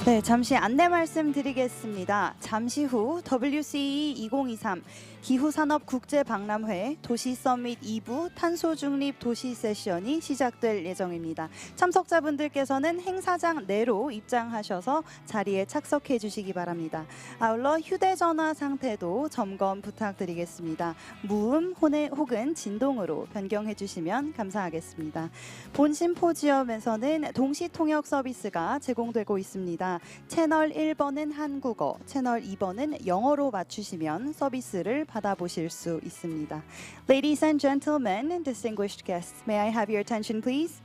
네, 잠시 안내 말씀드리겠습니다. 잠시 후 WCE 2023 기후산업국제박람회 도시서밋 2부 탄소중립 도시 세션이 시작될 예정입니다. 참석자분들께서는 행사장 내로 입장하셔서 자리에 착석해 주시기 바랍니다. 아울러 휴대전화 상태도 점검 부탁드리겠습니다. 무음 혹은 진동으로 변경해 주시면 감사하겠습니다. 본 심포지엄에서는 동시통역 서비스가 제공되고 있습니다. 채널 1번은 한국어, 채널 2번은 영어로 맞추시면 서비스를 받아보실 수 있습니다. Ladies and gentlemen, distinguished guests, may I have your attention, please?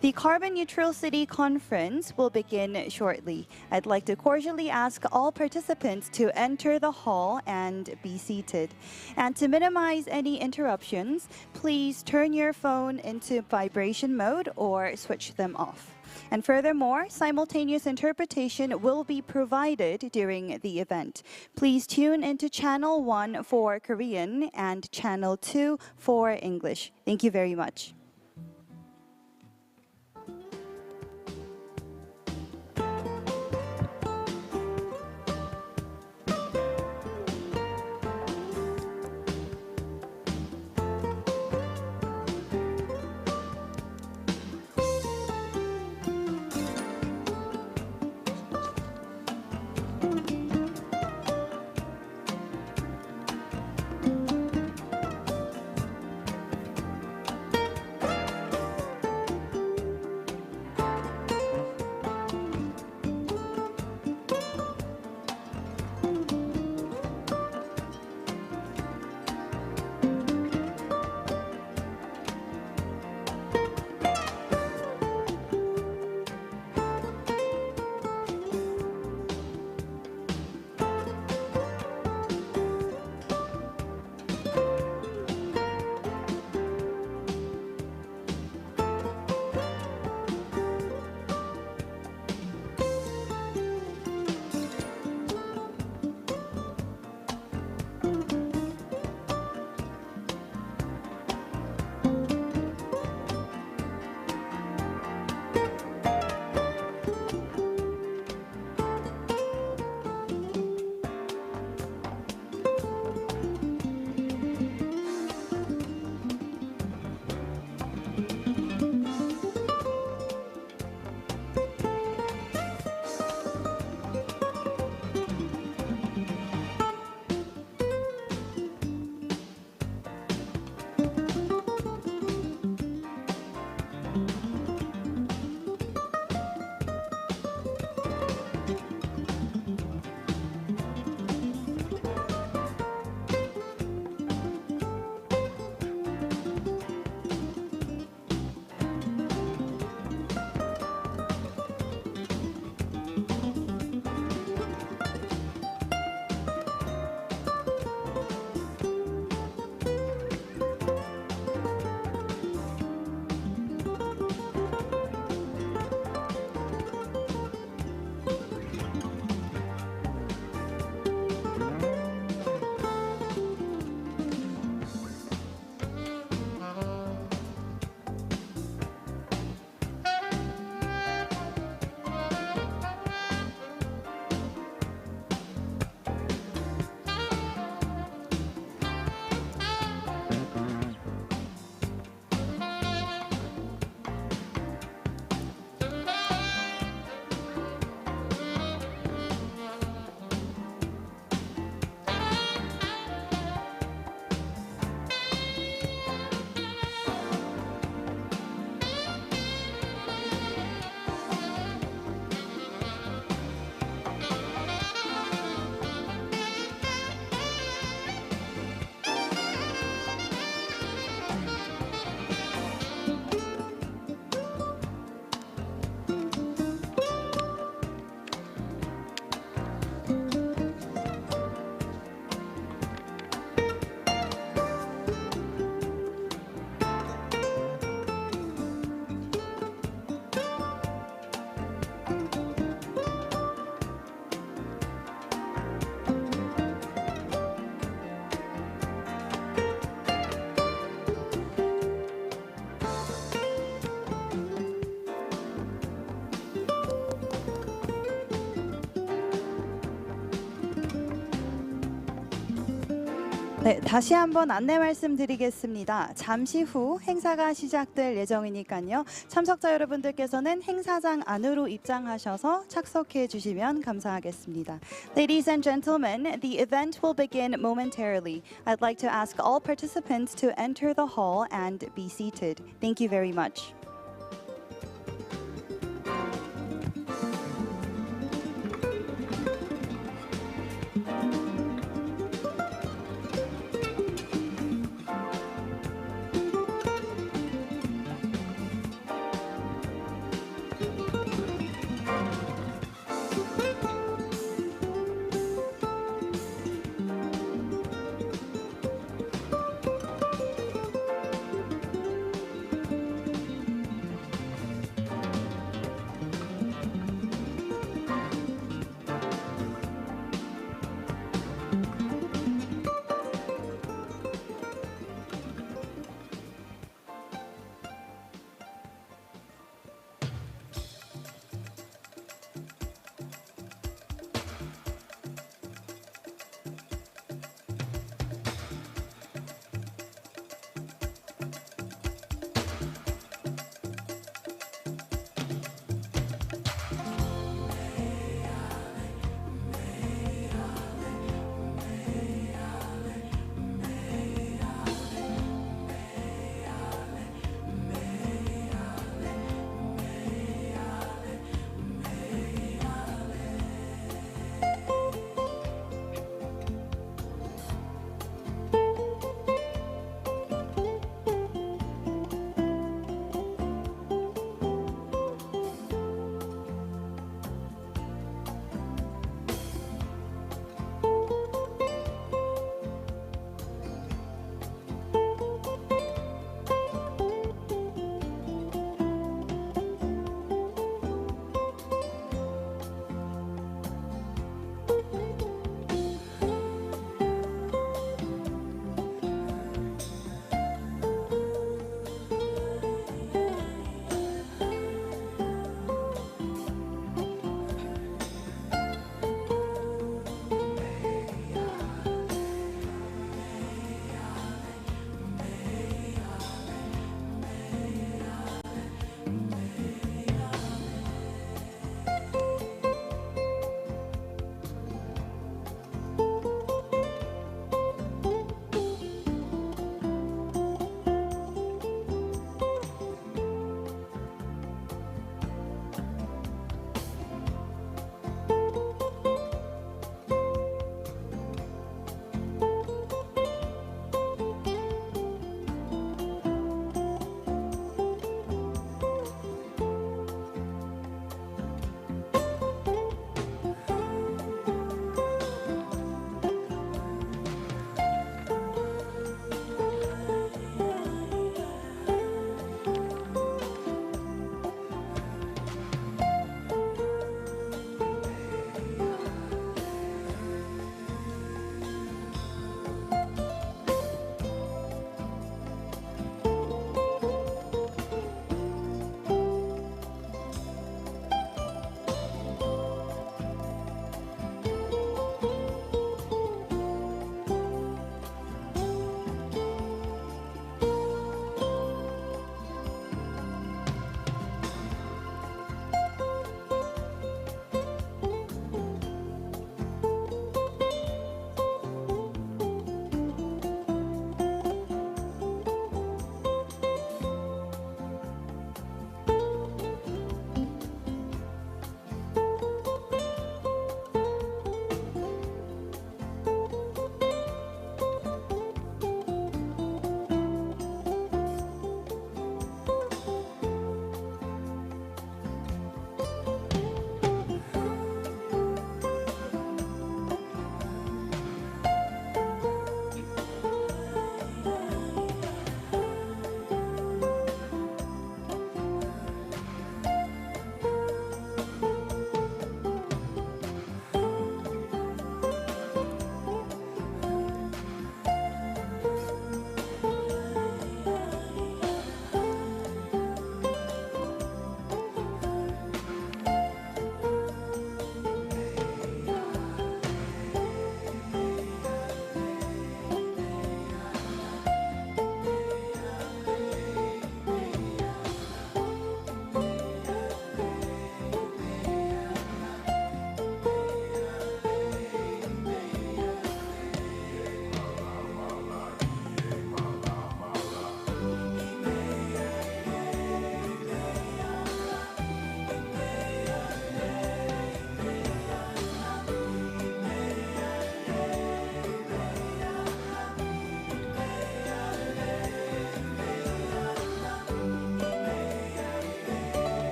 The Carbon Neutral City Conference will begin shortly. I'd like to cordially ask all participants to enter the hall and be seated. And to minimize any interruptions, please turn your phone into vibration mode or switch them off. And furthermore, simultaneous interpretation will be provided during the event. Please tune into Channel 1 for Korean and Channel 2 for English. Thank you very much. 네, 다시 한번 안내 말씀드리겠습니다. 잠시 후 행사가 시작될 예정이니까요. 참석자 여러분들께서는 행사장 안으로 입장하셔서 착석해 주시면 감사하겠습니다. Ladies and gentlemen, the event will begin momentarily. I'd like to ask all participants to enter the hall and be seated. Thank you very much.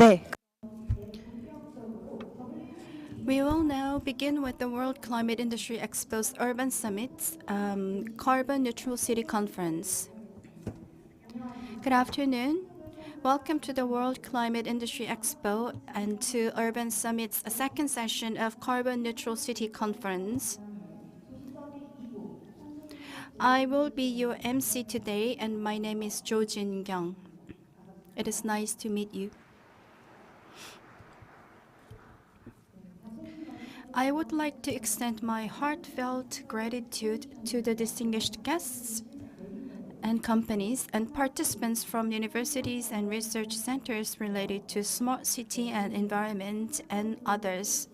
네. We will now begin with the World Climate Industry Expo's Urban Summit's Carbon Neutral City Conference. Good afternoon. Welcome to the World Climate Industry Expo and to Urban Summit's second session of Carbon Neutral City Conference. I will be your MC today, and my name is Jo Jin-kyung. It is nice to meet you. I would like to extend my heartfelt gratitude to the distinguished guests and companies and participants from universities and research centers related to smart city and environment and others.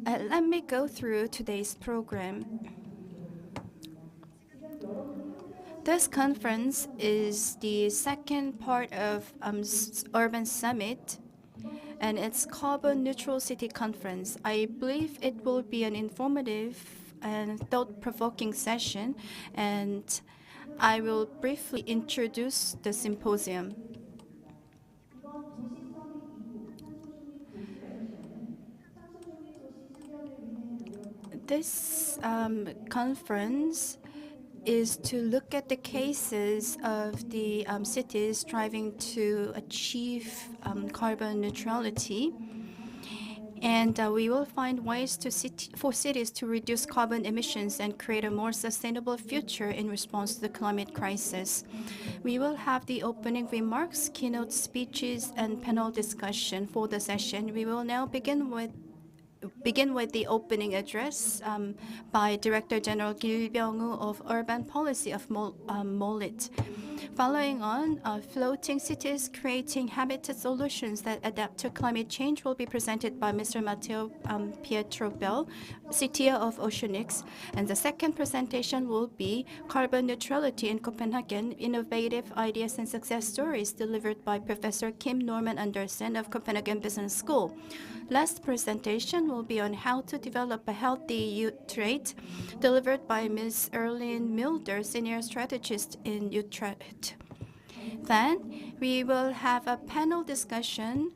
Let me go through today's program. This conference is the second part of Urban Summit, and it's Carbon Neutral City Conference. I believe it will be an informative and thought-provoking session, and I will briefly introduce the symposium. This conference is to look at the cases of the cities striving to achieve carbon neutrality. And we will find ways for cities to reduce carbon emissions and create a more sustainable future in response to the climate crisis. We will have the opening remarks, keynote speeches, and panel discussion for the session. We will now begin with the opening address by Director General Gil Byung-woo of Urban Policy of MOLIT. Following on, floating cities creating habitat solutions that adapt to climate change will be presented by Mr. Matteo Pietro Bell, CTO of Oceanics. And the second presentation will be Carbon Neutrality in Copenhagen, Innovative Ideas and Success Stories, delivered by Professor Kim Norman Andersen of Copenhagen Business School. Last presentation will be on how to develop a healthy youth trait, delivered by Ms. Erlyn Mulder, Senior Strategist in Utrecht. Then we will have a panel discussion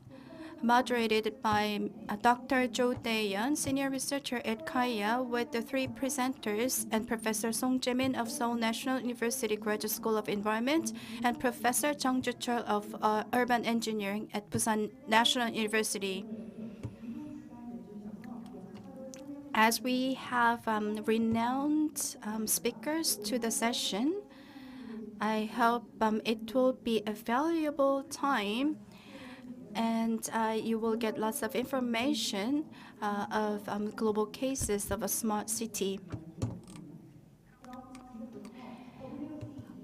moderated by Dr. Jo Dae-yeon, Senior Researcher at Kaya, with the three presenters and Professor Song Jae-min of Seoul National University Graduate School of Environment and Professor Chung Ju-chul of Urban Engineering at Busan National University. As we have renowned speakers to the session, I hope it will be a valuable time and you will get lots of information of global cases of a smart city.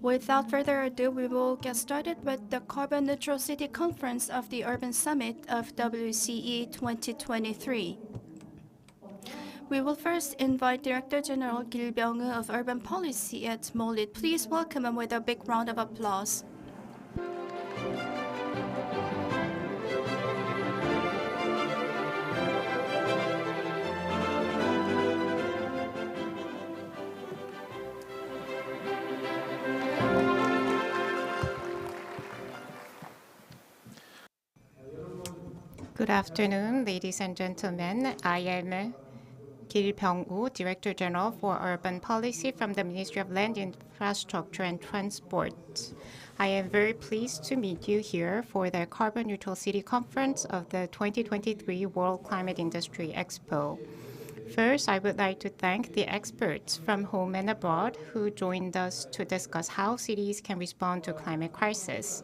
Without further ado, we will get started with the Carbon Neutral City Conference of the Urban Summit of WCE 2023. We will first invite Director General Gil Byung-woo of Urban Policy at MOLIT. Please welcome him with a big round of applause. Good afternoon, ladies and gentlemen. I am Gil Byung-woo, Director General for Urban Policy from the Ministry of Land, Infrastructure and Transport. I am very pleased to meet you here for the Carbon Neutral City Conference of the 2023 World Climate Industry Expo. First, I would like to thank the experts from home and abroad who joined us to discuss how cities can respond to climate crisis.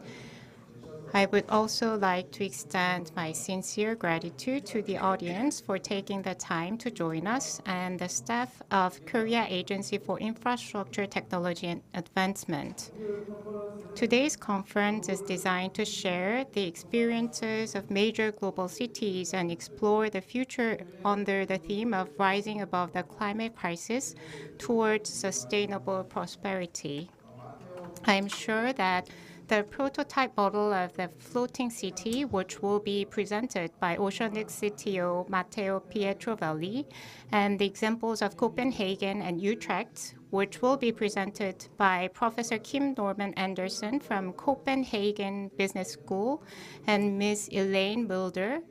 I would also like to extend my sincere gratitude to the audience for taking the time to join us and the staff of Korea Agency for Infrastructure, Technology and Advancement. Today's conference is designed to share the experiences of major global cities and explore the future under the theme of rising above the climate crisis towards sustainable prosperity. I am sure that the prototype model of the floating city, which will be presented by Oceanic CTO Matteo Pietrovelli, and the examples of Copenhagen and Utrecht, which will be presented by Professor Kim Norman Anderson from Copenhagen Business School and Ms. Elaine Mulder,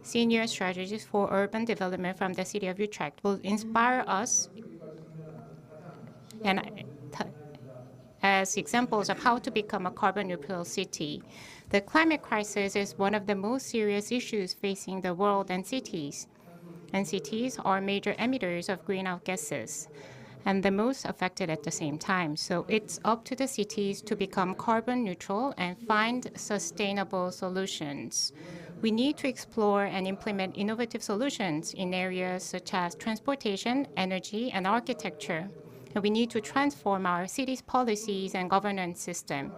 Senior Strategist for Urban Development from the City of Utrecht, will inspire us and as examples of how to become a carbon neutral city. The climate crisis is one of the most serious issues facing the world and cities are major emitters of greenhouse gases and the most affected at the same time. So it's up to the cities to become carbon neutral and find sustainable solutions. We need to explore and implement innovative solutions in areas such as transportation, energy, and architecture. And we need to transform our cities' policies and governance system.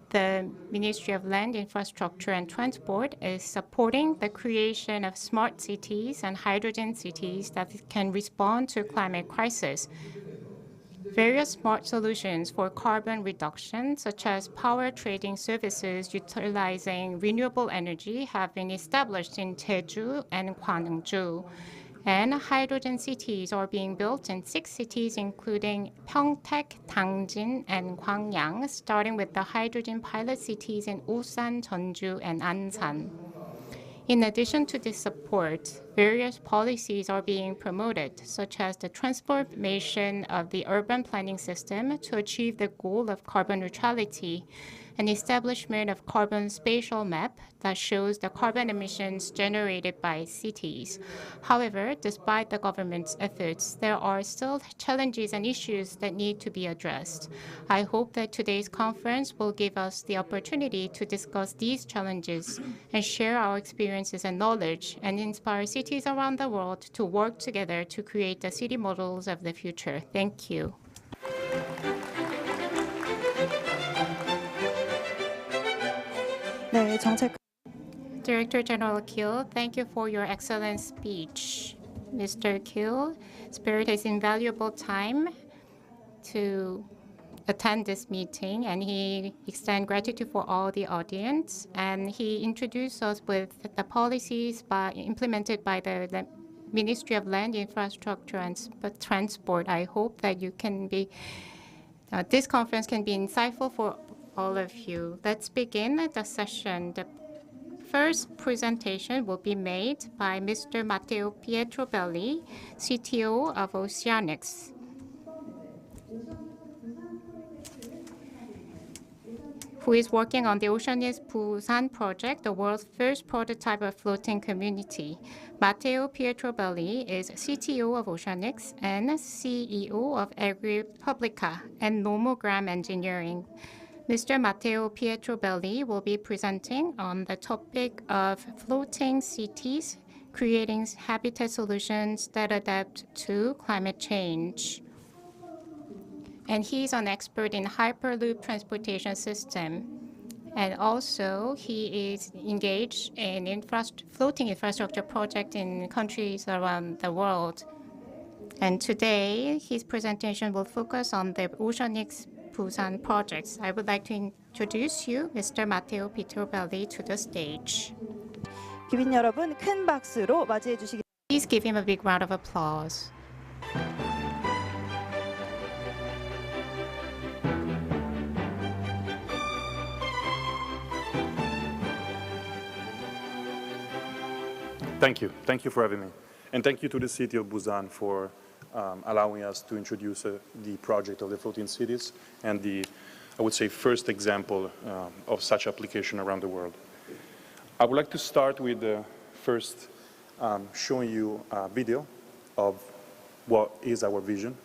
The Ministry of Land, Infrastructure and Transport is supporting the creation of smart cities and hydrogen cities that can respond to climate crisis. Various smart solutions for carbon reduction, such as power trading services utilizing renewable energy, have been established in Jeju and Gwangju. And hydrogen cities are being built in 6 cities, including Pyeongtaek, Dangjin, and Gwangyang, starting with the hydrogen pilot cities in Busan, Jeonju, and Ansan. In addition to this support, various policies are being promoted, such as the transformation of the urban planning system to achieve the goal of carbon neutrality, and establishment of carbon spatial map that shows the carbon emissions generated by cities. However, despite the government's efforts, there are still challenges and issues that need to be addressed. I hope that today's conference will give us the opportunity to discuss these challenges and share our experiences and knowledge and inspire cities around the world to work together to create the city models of the future. Thank you. 네, 정책 Director General Kill, thank you for your excellent speech. Mr. Kill spared his invaluable time to attend this meeting, and he extends gratitude for all the audience. And he introduced us with the policies implemented by the Ministry of Land, Infrastructure and Transport. I hope that you can be this conference can be insightful for all of you. Let's begin the session. The first presentation will be made by Mr. Matteo Pietrovelli, CTO of Oceanics. Who is working on the Oceanics BUSAN project, the world's first prototype of floating community. Matteo Pietrovelli is CTO of Oceanics and CEO of Agripublica and Nomogram Engineering. Mr. Matteo Pietrovelli will be presenting on the topic of floating cities, creating habitat solutions that adapt to climate change. And he's an expert in Hyperloop transportation system. And also, he is engaged in floating infrastructure project in countries around the world. And today, his presentation will focus on the Oceanics BUSAN projects. I would like to introduce you, Mr. Matteo Pietrovelli, to the stage. 귀빈 여러분, 큰 박수로 맞이해 주시기 Please give him a big round of applause. Thank you. Thank you for having me. And thank you to the city of Busan for allowing us to introduce the project of the floating cities and the, I would say, first example of such application around the world. I would like to start with first showing you a video of what is our vision.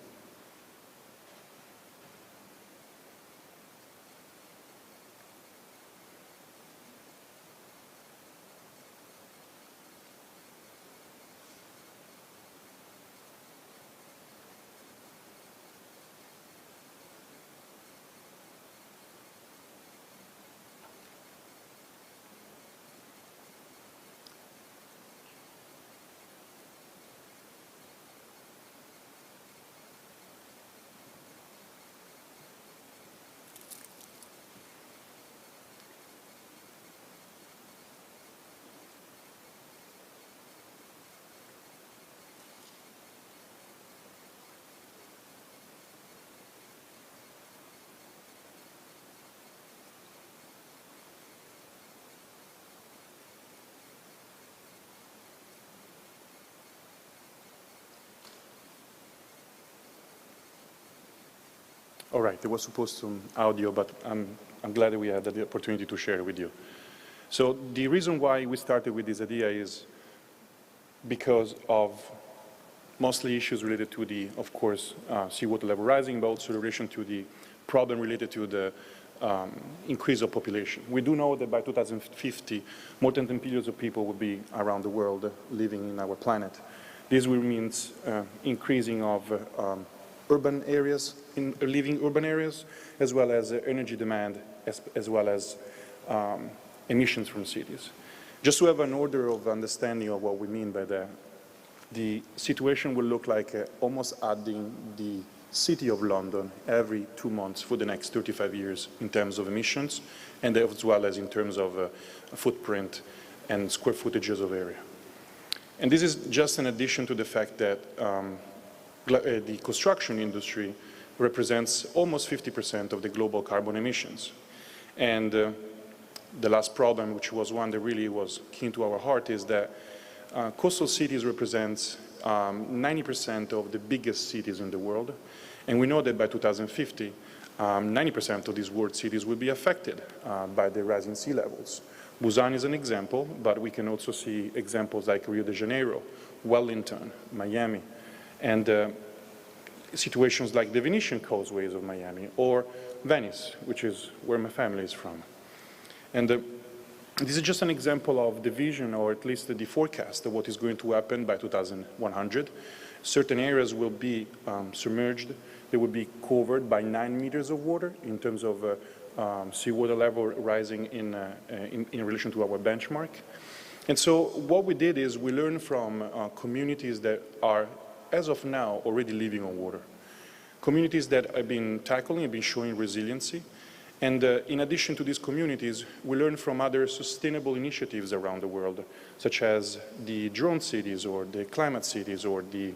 All right, there was supposed some audio, but I'm glad that we had the opportunity to share it with you. So the reason why we started with this idea is because of mostly issues related to the, of course, seawater level rising, but also in relation to the problem related to the increase of population. We do know that by 2050, more than 10 billion of people will be around the world living in our planet. This will mean increasing of urban areas, living urban areas, as well as energy demand, as well as emissions from cities. Just to have an order of understanding of what we mean by that, the situation will look like almost adding the City of London every 2 months for the next 35 years in terms of emissions, and as well as in terms of footprint and square footages of area. And this is just in addition to the fact that the construction industry represents almost 50% of the global carbon emissions. And the last problem, which was one that really was keen to our heart, is that coastal cities represents 90% of the biggest cities in the world. And we know that by 2050, 90% of these world cities will be affected by the rising sea levels. Busan is an example, but we can also see examples like Rio de Janeiro, Wellington, Miami, and situations like the Venetian causeways of Miami, or Venice, which is where my family is from. And this is just an example of the vision, or at least the forecast of what is going to happen by 2100. Certain areas will be submerged. They will be covered by 9 meters of water in terms of seawater level rising in relation to our benchmark. And so what we did is we learned from communities that are, as of now, already living on water. Communities that have been tackling, have been showing resiliency. And in addition to these communities, we learn from other sustainable initiatives around the world, such as the drone cities or the climate cities or the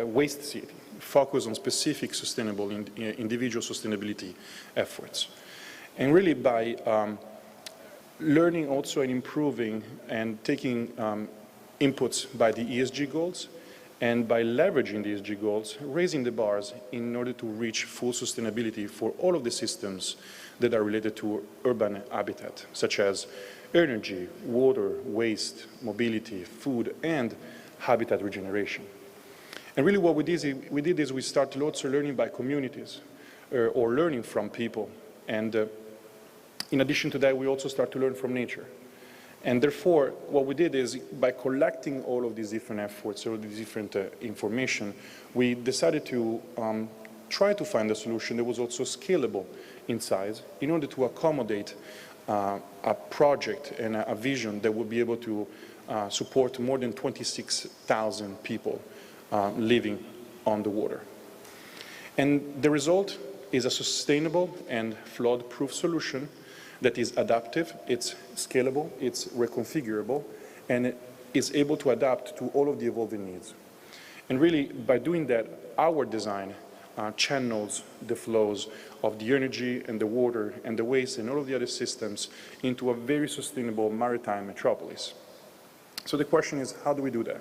waste city, focus on specific sustainable individual sustainability efforts. And really by learning also and improving and taking inputs by the ESG goals, and by leveraging the ESG goals, raising the bars in order to reach full sustainability for all of the systems that are related to urban habitat, such as energy, water, waste, mobility, food, and habitat regeneration. And really what we did is we started also learning by communities, or learning from people. And in addition to that, we also start to learn from nature. And therefore, what we did is, by collecting all of these different efforts, all of these different information, we decided to try to find a solution that was also scalable in size in order to accommodate a project and a vision that would be able to support more than 26,000 people living on the water. And the result is a sustainable and flood-proof solution that is adaptive, it's scalable, it's reconfigurable, and it is able to adapt to all of the evolving needs. And really, by doing that, our design channels the flows of the energy and the water and the waste and all of the other systems into a very sustainable maritime metropolis. So the question is, how do we do that?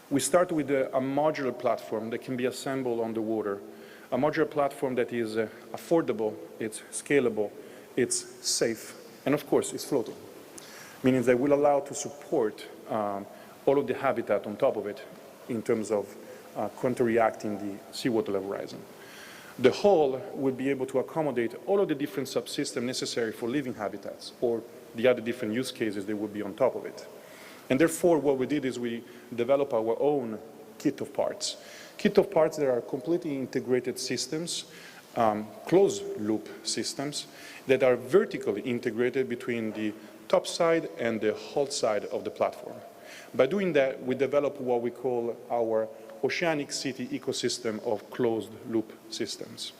We start with a modular platform that can be assembled on the water, a modular platform that is affordable, it's scalable, it's safe, and of course, it's floating, meaning that will allow to support all of the habitat on top of it in terms of counteracting the seawater level rising. The hull will be able to accommodate all of the different subsystems necessary for living habitats, or the other different use cases that will be on top of it. And therefore, what we did is we developed our own kit of parts. Kit of parts that are completely integrated systems, closed-loop systems that are vertically integrated between the top side and the hull side of the platform. By doing that, we develop what we call our oceanic city ecosystem of closed-loop systems.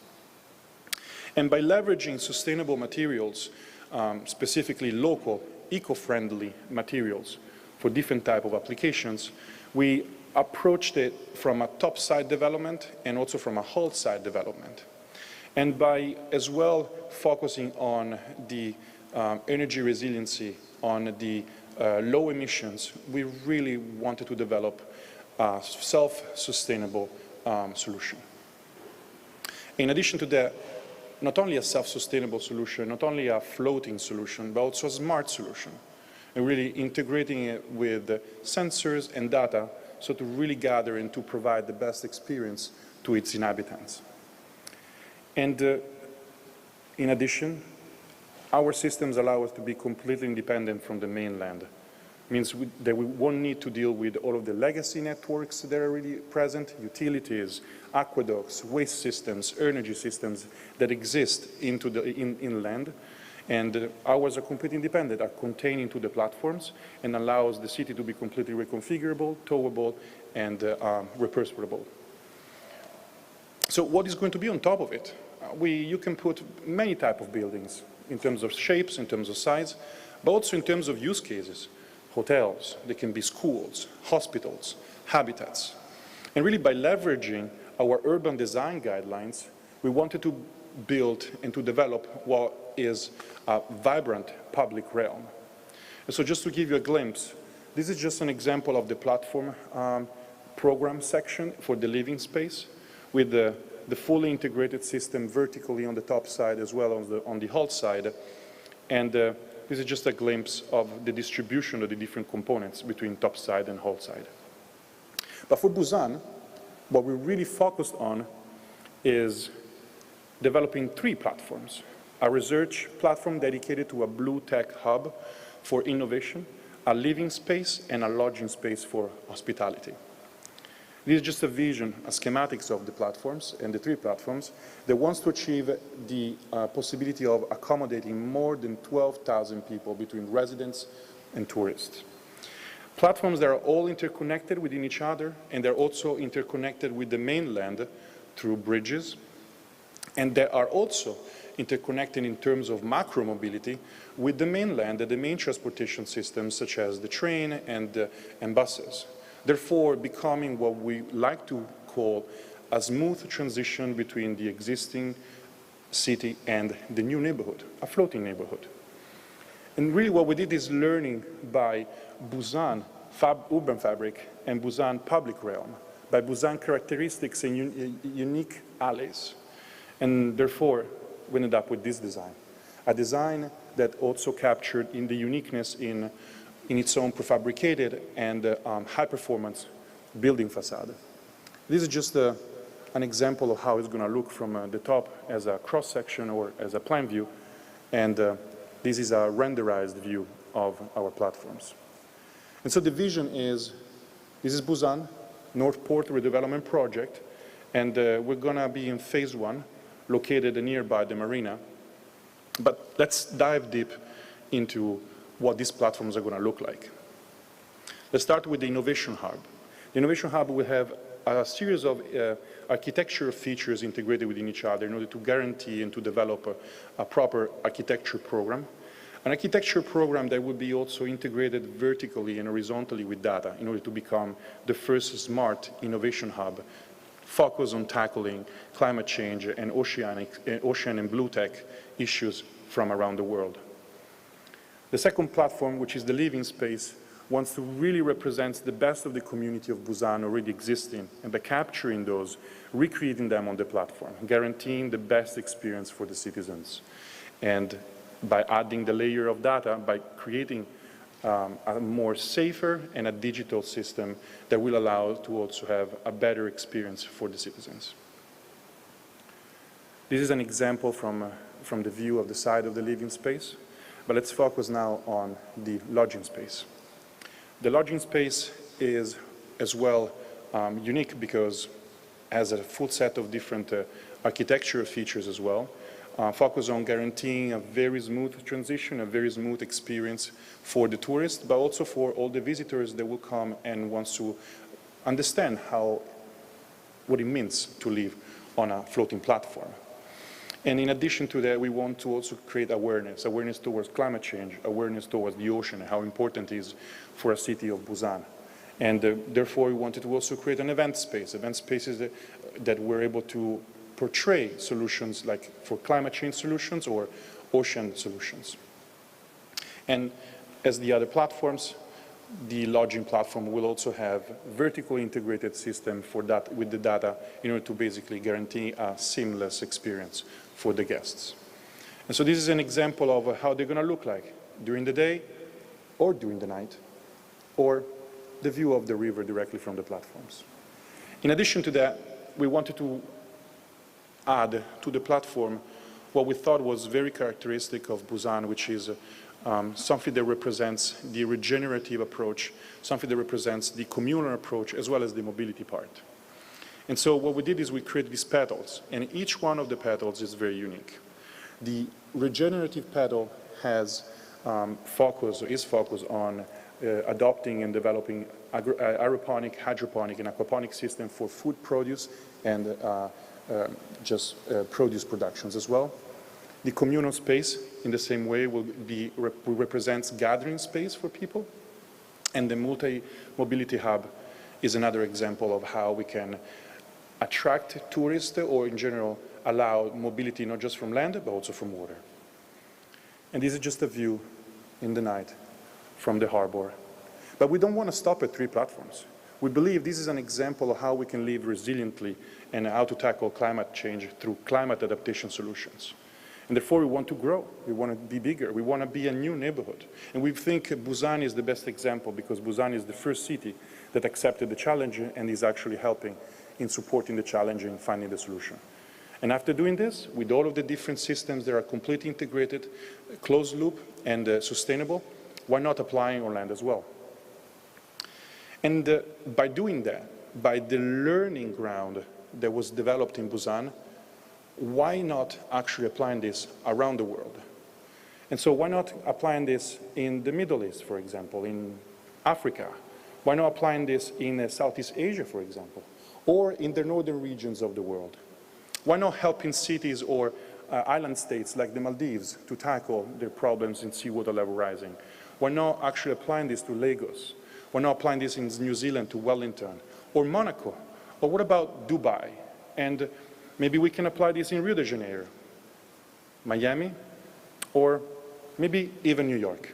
And by leveraging sustainable materials, specifically local, eco-friendly materials for different type of applications, we approached it from a top-side development and also from a hull-side development. And by as well focusing on the energy resiliency, on the low emissions, we really wanted to develop a self-sustainable solution. In addition to that, not only a self-sustainable solution, not only a floating solution, but also a smart solution, and really integrating it with sensors and data so to really gather and to provide the best experience to its inhabitants. And in addition, our systems allow us to be completely independent from the mainland. It means that we won't need to deal with all of the legacy networks that are really present, utilities, aqueducts, waste systems, energy systems that exist into the inland. And ours are completely independent, are contained into the platforms, and allows the city to be completely reconfigurable, towable, and repurposable. So what is going to be on top of it? You can put many types of buildings in terms of shapes, in terms of size, but also in terms of use cases. Hotels, they can be schools, hospitals, habitats. And really by leveraging our urban design guidelines, we wanted to build and to develop what is a vibrant public realm. And so just to give you a glimpse, this is just an example of the platform program section for the living space with the fully integrated system vertically on the top side as well as on the hull side. And this is just a glimpse of the distribution of the different components between top side and hull side. But for BUSAN, what we really focused on is developing 3 platforms. A research platform dedicated to a blue tech hub for innovation, a living space, and a lodging space for hospitality. This is just a vision, a schematics of the platforms and the 3 platforms that wants to achieve the possibility of accommodating more than 12,000 people between residents and tourists. Platforms that are all interconnected within each other, and they're also interconnected with the mainland through bridges, and they are also interconnected in terms of macro mobility with the mainland and the main transportation systems such as the train and buses. Therefore, becoming what we like to call a smooth transition between the existing city and the new neighborhood, a floating neighborhood. And really what we did is learning by BUSAN urban fabric and BUSAN public realm, by BUSAN characteristics and unique alleys. And therefore, we ended up with this design, a design that also captured in the uniqueness in its own prefabricated and high-performance building facade. This is just an example of how it's going to look from the top as a cross-section or as a plan view, and this is a renderized view of our platforms. And so the vision is, this is BUSAN, North Port Redevelopment Project, and we're going to be in phase 1, located nearby the marina. But let's dive deep into what these platforms are going to look like. Let's start with the Innovation Hub. The Innovation Hub will have a series of architectural features integrated within each other in order to guarantee and to develop a proper architecture program. An architecture program that will be also integrated vertically and horizontally with data in order to become the first smart innovation hub focused on tackling climate change and ocean and blue tech issues from around the world. The second platform, which is the living space, wants to really represent the best of the community of BUSAN already existing, and by capturing those, recreating them on the platform, guaranteeing the best experience for the citizens. And by adding the layer of data, by creating a more safer and a digital system that will allow to also have a better experience for the citizens. This is an example from the view of the side of the living space, but let's focus now on the lodging space. The lodging space is as well unique because it has a full set of different architectural features as well, focus on guaranteeing a very smooth transition, a very smooth experience for the tourists, but also for all the visitors that will come and wants to understand what it means to live on a floating platform. And in addition to that, we want to also create awareness towards climate change, awareness towards the ocean, and how important it is for a city of BUSAN. And therefore, we wanted to also create an event spaces that were able to portray solutions like for climate change solutions or ocean solutions. And as the other platforms, the lodging platform will also have vertically integrated system for that with the data in order to basically guarantee a seamless experience for the guests. And so this is an example of how they're going to look like during the day or during the night, or the view of the river directly from the platforms. In addition to that, we wanted to add to the platform what we thought was very characteristic of Busan, which is something that represents the regenerative approach, something that represents the communal approach, as well as the mobility part. And so what we did is we created these petals, and each one of the petals is very unique. The regenerative petal has is focused on adopting and developing aeroponic, hydroponic, and aquaponic system for food produce and produce productions as well. The communal space, in the same way, represents gathering space for people. And the multi-mobility hub is another example of how we can attract tourists, or in general, allow mobility not just from land, but also from water. And this is just a view in the night from the harbor. But we don't want to stop at 3 platforms. We believe this is an example of how we can live resiliently and how to tackle climate change through climate adaptation solutions. And therefore, we want to grow. We want to be bigger. We want to be a new neighborhood. And we think Busan is the best example, because Busan is the first city that accepted the challenge and is actually helping in supporting the challenge and finding the solution. And after doing this, with all of the different systems that are completely integrated, closed loop, and sustainable, why not applying on land as well? And by doing that, by the learning ground that was developed in Busan, why not actually applying this around the world? And so why not applying this in the Middle East, for example, in Africa? Why not applying this in Southeast Asia, for example, or in the northern regions of the world? Why not helping cities or island states like the Maldives to tackle their problems in seawater level rising? Why not actually applying this to Lagos? Why not applying this in New Zealand to Wellington or Monaco? Or what about Dubai? And maybe we can apply this in Rio de Janeiro, Miami, or maybe even New York.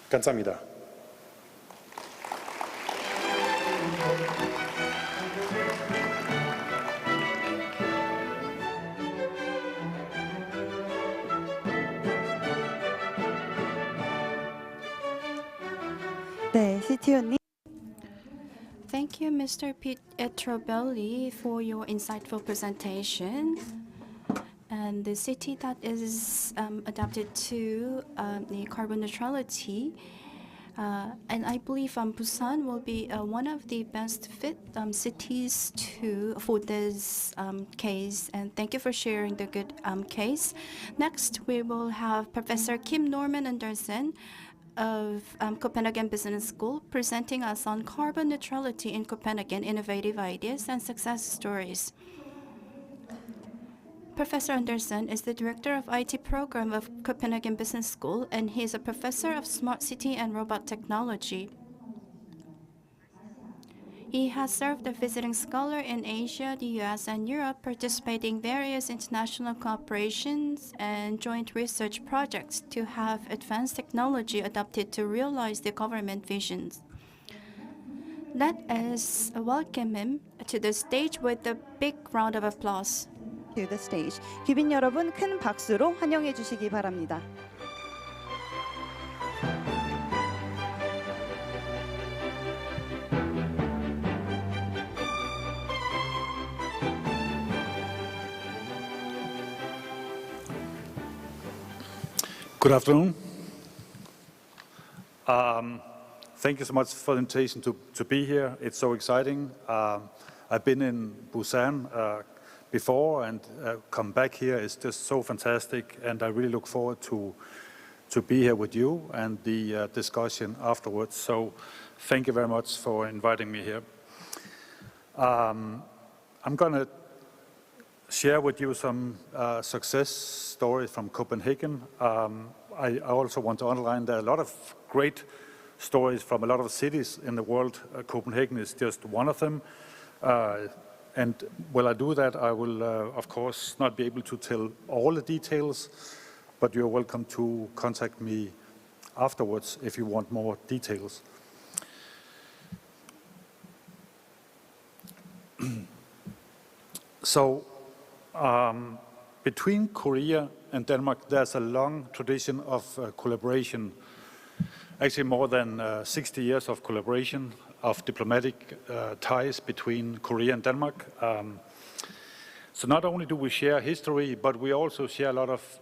감사합니다. 네, CTO님. Thank you, Mr. Pietrobelli, for your insightful presentation. And the city that is adapted to the carbon neutrality, and I believe Busan will be one of the best fit cities for this case. And thank you for sharing the good case. Next, we will have Professor Kim Norman Andersen of Copenhagen Business School presenting us on carbon neutrality in Copenhagen, innovative ideas and success stories. Professor Andersen is the director of IT program of Copenhagen Business School, and he is a professor of smart city and robot technology. He has served as a visiting scholar in Asia, the US, and Europe, participating in various international cooperations and joint research projects to have advanced technology adopted to realize the government visions. Let us welcome him to the stage with a big round of applause. To the stage. 귀빈 여러분, 큰 박수로 환영해 주시기 바랍니다. Good afternoon. Thank you so much for the invitation to be here. It's so exciting. I've been in Busan before, and come back here is just so fantastic, and I really look forward to be here with you and the discussion afterwards. So thank you very much for inviting me here. I'm going to share with you some success stories from Copenhagen. I also want to underline there are a lot of great stories from a lot of cities in the world. Copenhagen is just one of them. And while I do that, I will, of course, not be able to tell all the details, but you're welcome to contact me afterwards if you want more details. So between Korea and Denmark, there's a long tradition of collaboration, actually more than 60 years of collaboration, of diplomatic ties between Korea and Denmark. So not only do we share history, but we also share a lot of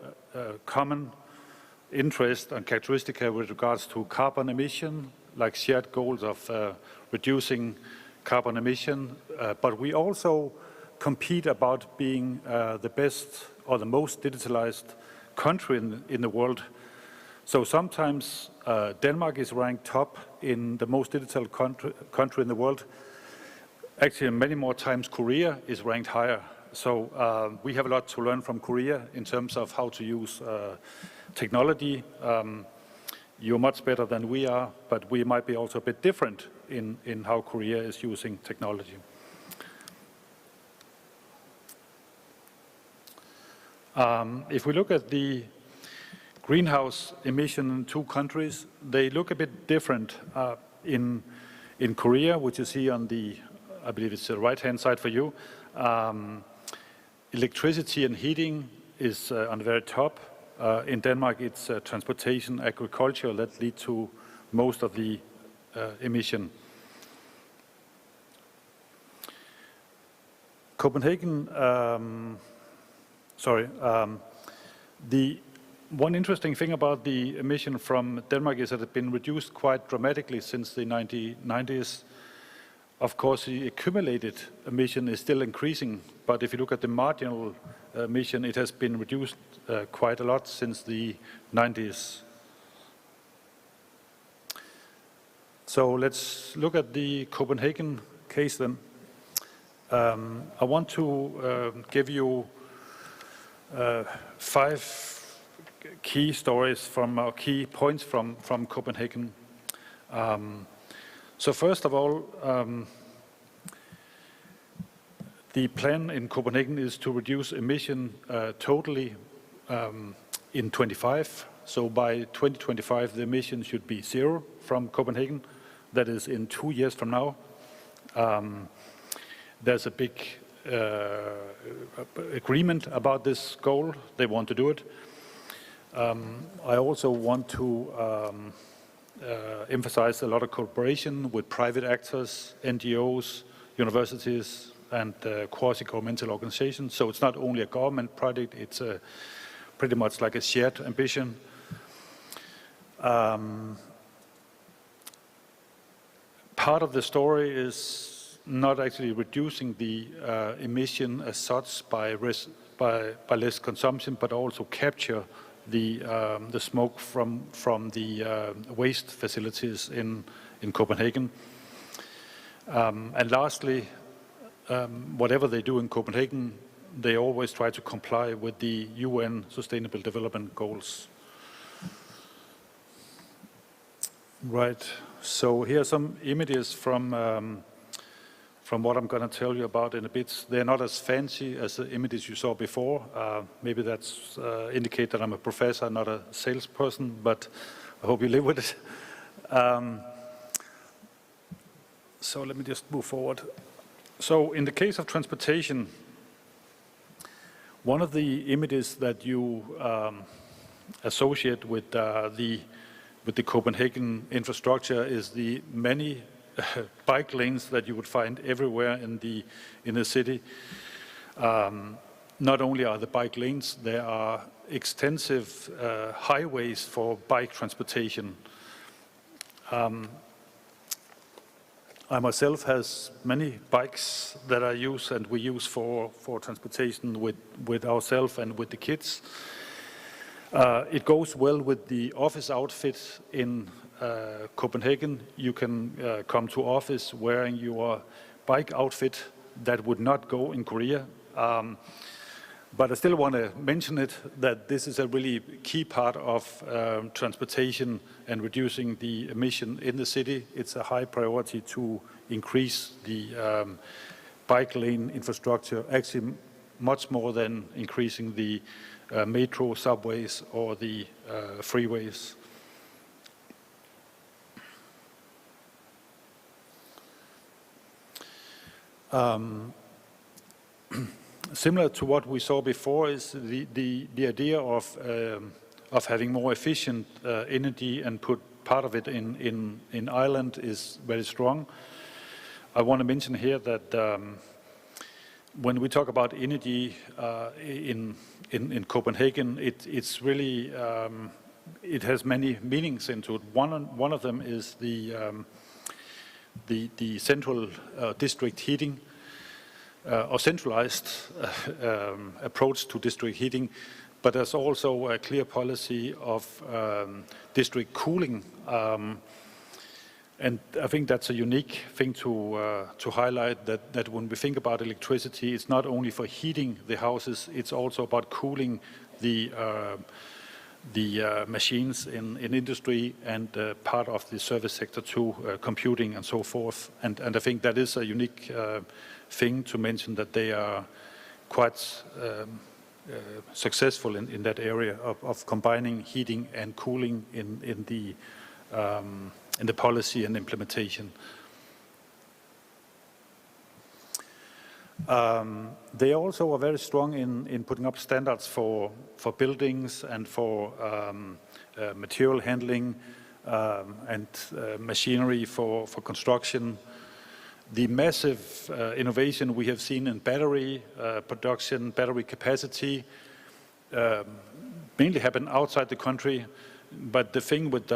common interest and characteristics with regards to carbon emission, like shared goals of reducing carbon emission, but we also compete about being the best or the most digitalized country in the world. So sometimes Denmark is ranked top in the most digital country in the world. Actually, many more times Korea is ranked higher. So we have a lot to learn from Korea in terms of how to use technology. You're much better than we are, but we might be also a bit different in how Korea is using technology. If we look at the greenhouse emission in two countries, they look a bit different. In Korea, which you see on the, I believe it's the right-hand side for you, electricity and heating is on the very top. In Denmark, it's transportation, agriculture that lead to most of the emission. Copenhagen, the one interesting thing about the emission from Denmark is that it's been reduced quite dramatically since the 1990s. Of course, the accumulated emission is still increasing, but if you look at the marginal emission, it has been reduced quite a lot since the 90s. So let's look at the Copenhagen case then. I want to give you 5 key stories from key points from Copenhagen. So first of all, the plan in Copenhagen is to reduce emission totally in 25. So by 2025, the emission should be 0 from Copenhagen. That is in 2 years from now. There's a big agreement about this goal. They want to do it. I also want to emphasize a lot of cooperation with private actors, NGOs, universities, and quasi-governmental organizations. So it's not only a government project, it's pretty much like a shared ambition. Part of the story is not actually reducing the emission as such by less consumption, but also capture the smoke from the waste facilities in Copenhagen. And lastly, whatever they do in Copenhagen, they always try to comply with the UN Sustainable Development Goals. Right. So here are some images from what I'm going to tell you about in a bit. They're not as fancy as the images you saw before. Maybe that's indicate that I'm a professor, not a salesperson, but I hope you live with it. So let me just move forward. So in the case of transportation, one of the images that you associate with the Copenhagen infrastructure is the many bike lanes that you would find everywhere in the city. Not only are the bike lanes, there are extensive highways for bike transportation. I myself has many bikes that I use and we use for transportation with ourselves and with the kids. It goes well with the office outfit in Copenhagen. You can come to office wearing your bike outfit that would not go in Korea. But I still want to mention it, that this is a really key part of transportation and reducing the emission in the city. It's a high priority to increase the bike lane infrastructure, actually much more than increasing the metro, subways, or the freeways. Similar to what we saw before is the idea of having more efficient energy and put part of it in Ireland is very strong. I want to mention here that when we talk about energy in Copenhagen, it's really it has many meanings into it. One of them is the central district heating or centralized approach to district heating, but there's also a clear policy of district cooling. And I think that's a unique thing to highlight, that when we think about electricity, it's not only for heating the houses, it's also about cooling the machines in industry and part of the service sector too, computing and so forth. And I think that is a unique thing to mention, that they are quite successful in that area of combining heating and cooling in the policy and implementation. They also are very strong in putting up standards for buildings and for material handling and machinery for construction. The massive innovation we have seen in battery production, battery capacity, mainly happen outside the country. But the thing with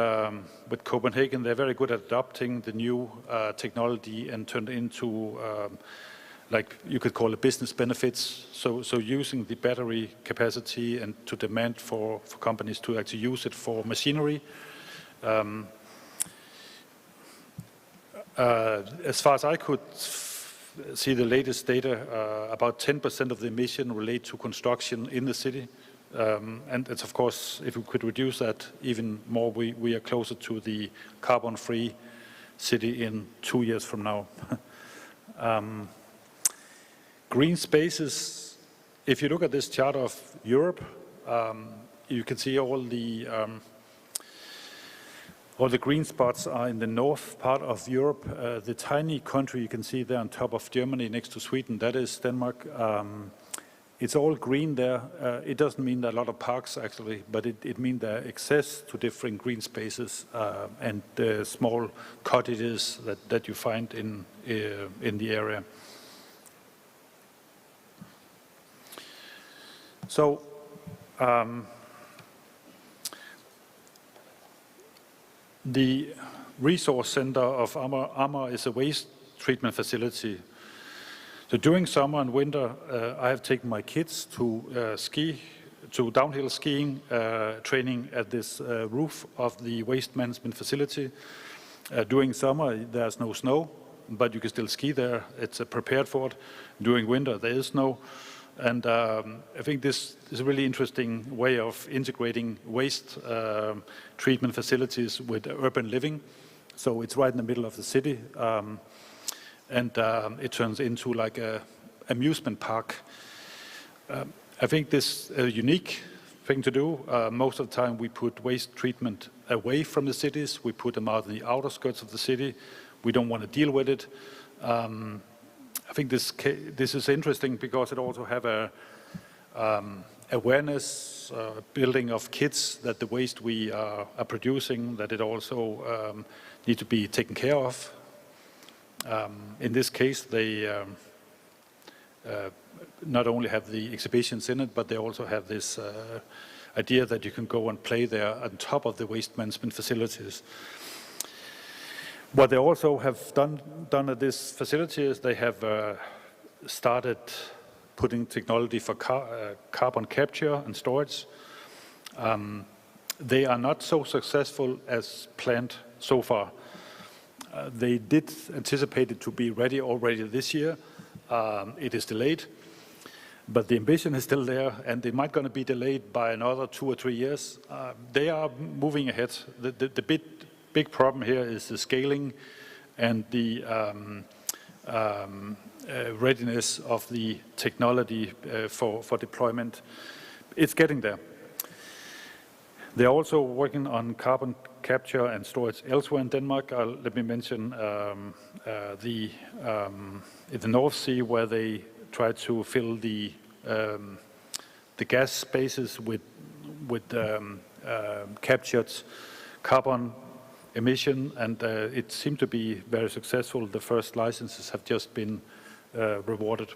Copenhagen, they're very good at adopting the new technology and turn it into, like you could call it, business benefits. So using the battery capacity and to demand for companies to actually use it for machinery. As far as I could see the latest data, about 10% of the emission relate to construction in the city. And it's, of course, if we could reduce that even more, we are closer to the carbon-free city in 2 years from now. Green spaces, if you look at this chart of Europe, you can see all the green spots are in the north part of Europe. The tiny country you can see there on top of Germany next to Sweden, that is Denmark. It's all green there. It doesn't mean there are a lot of parks actually, but it means there are access to different green spaces and small cottages that you find in the area. So the resource center of Amager is a waste treatment facility. So during summer and winter, I have taken my kids to downhill skiing training at this roof of the waste management facility. During summer, there's no snow, but you can still ski there. It's prepared for it. During winter, there is snow. And I think this is a really interesting way of integrating waste treatment facilities with urban living. So it's right in the middle of the city. And it turns into like an amusement park. I think this is a unique thing to do. Most of the time we put waste treatment away from the cities. We put them out in the outer skirts of the city. We don't want to deal with it. I think this is interesting because it also have a awareness building of kids that the waste we are producing, that it also need to be taken care of. In this case, they not only have the exhibitions in it, but they also have this idea that you can go and play there on top of the waste management facilities. What they also have done at this facility is they have started putting technology for carbon capture and storage. They are not so successful as planned so far. They did anticipate it to be ready already this year. It is delayed, but the ambition is still there, and they might going to be delayed by another 2 or 3 years. They are moving ahead. The big problem here is the scaling and the readiness of the technology for deployment. It's getting there. They're also working on carbon capture and storage elsewhere in Denmark. Let me mention in the North Sea, where they try to fill the gas spaces with captured carbon emission, and it seemed to be very successful. The first licenses have just been rewarded.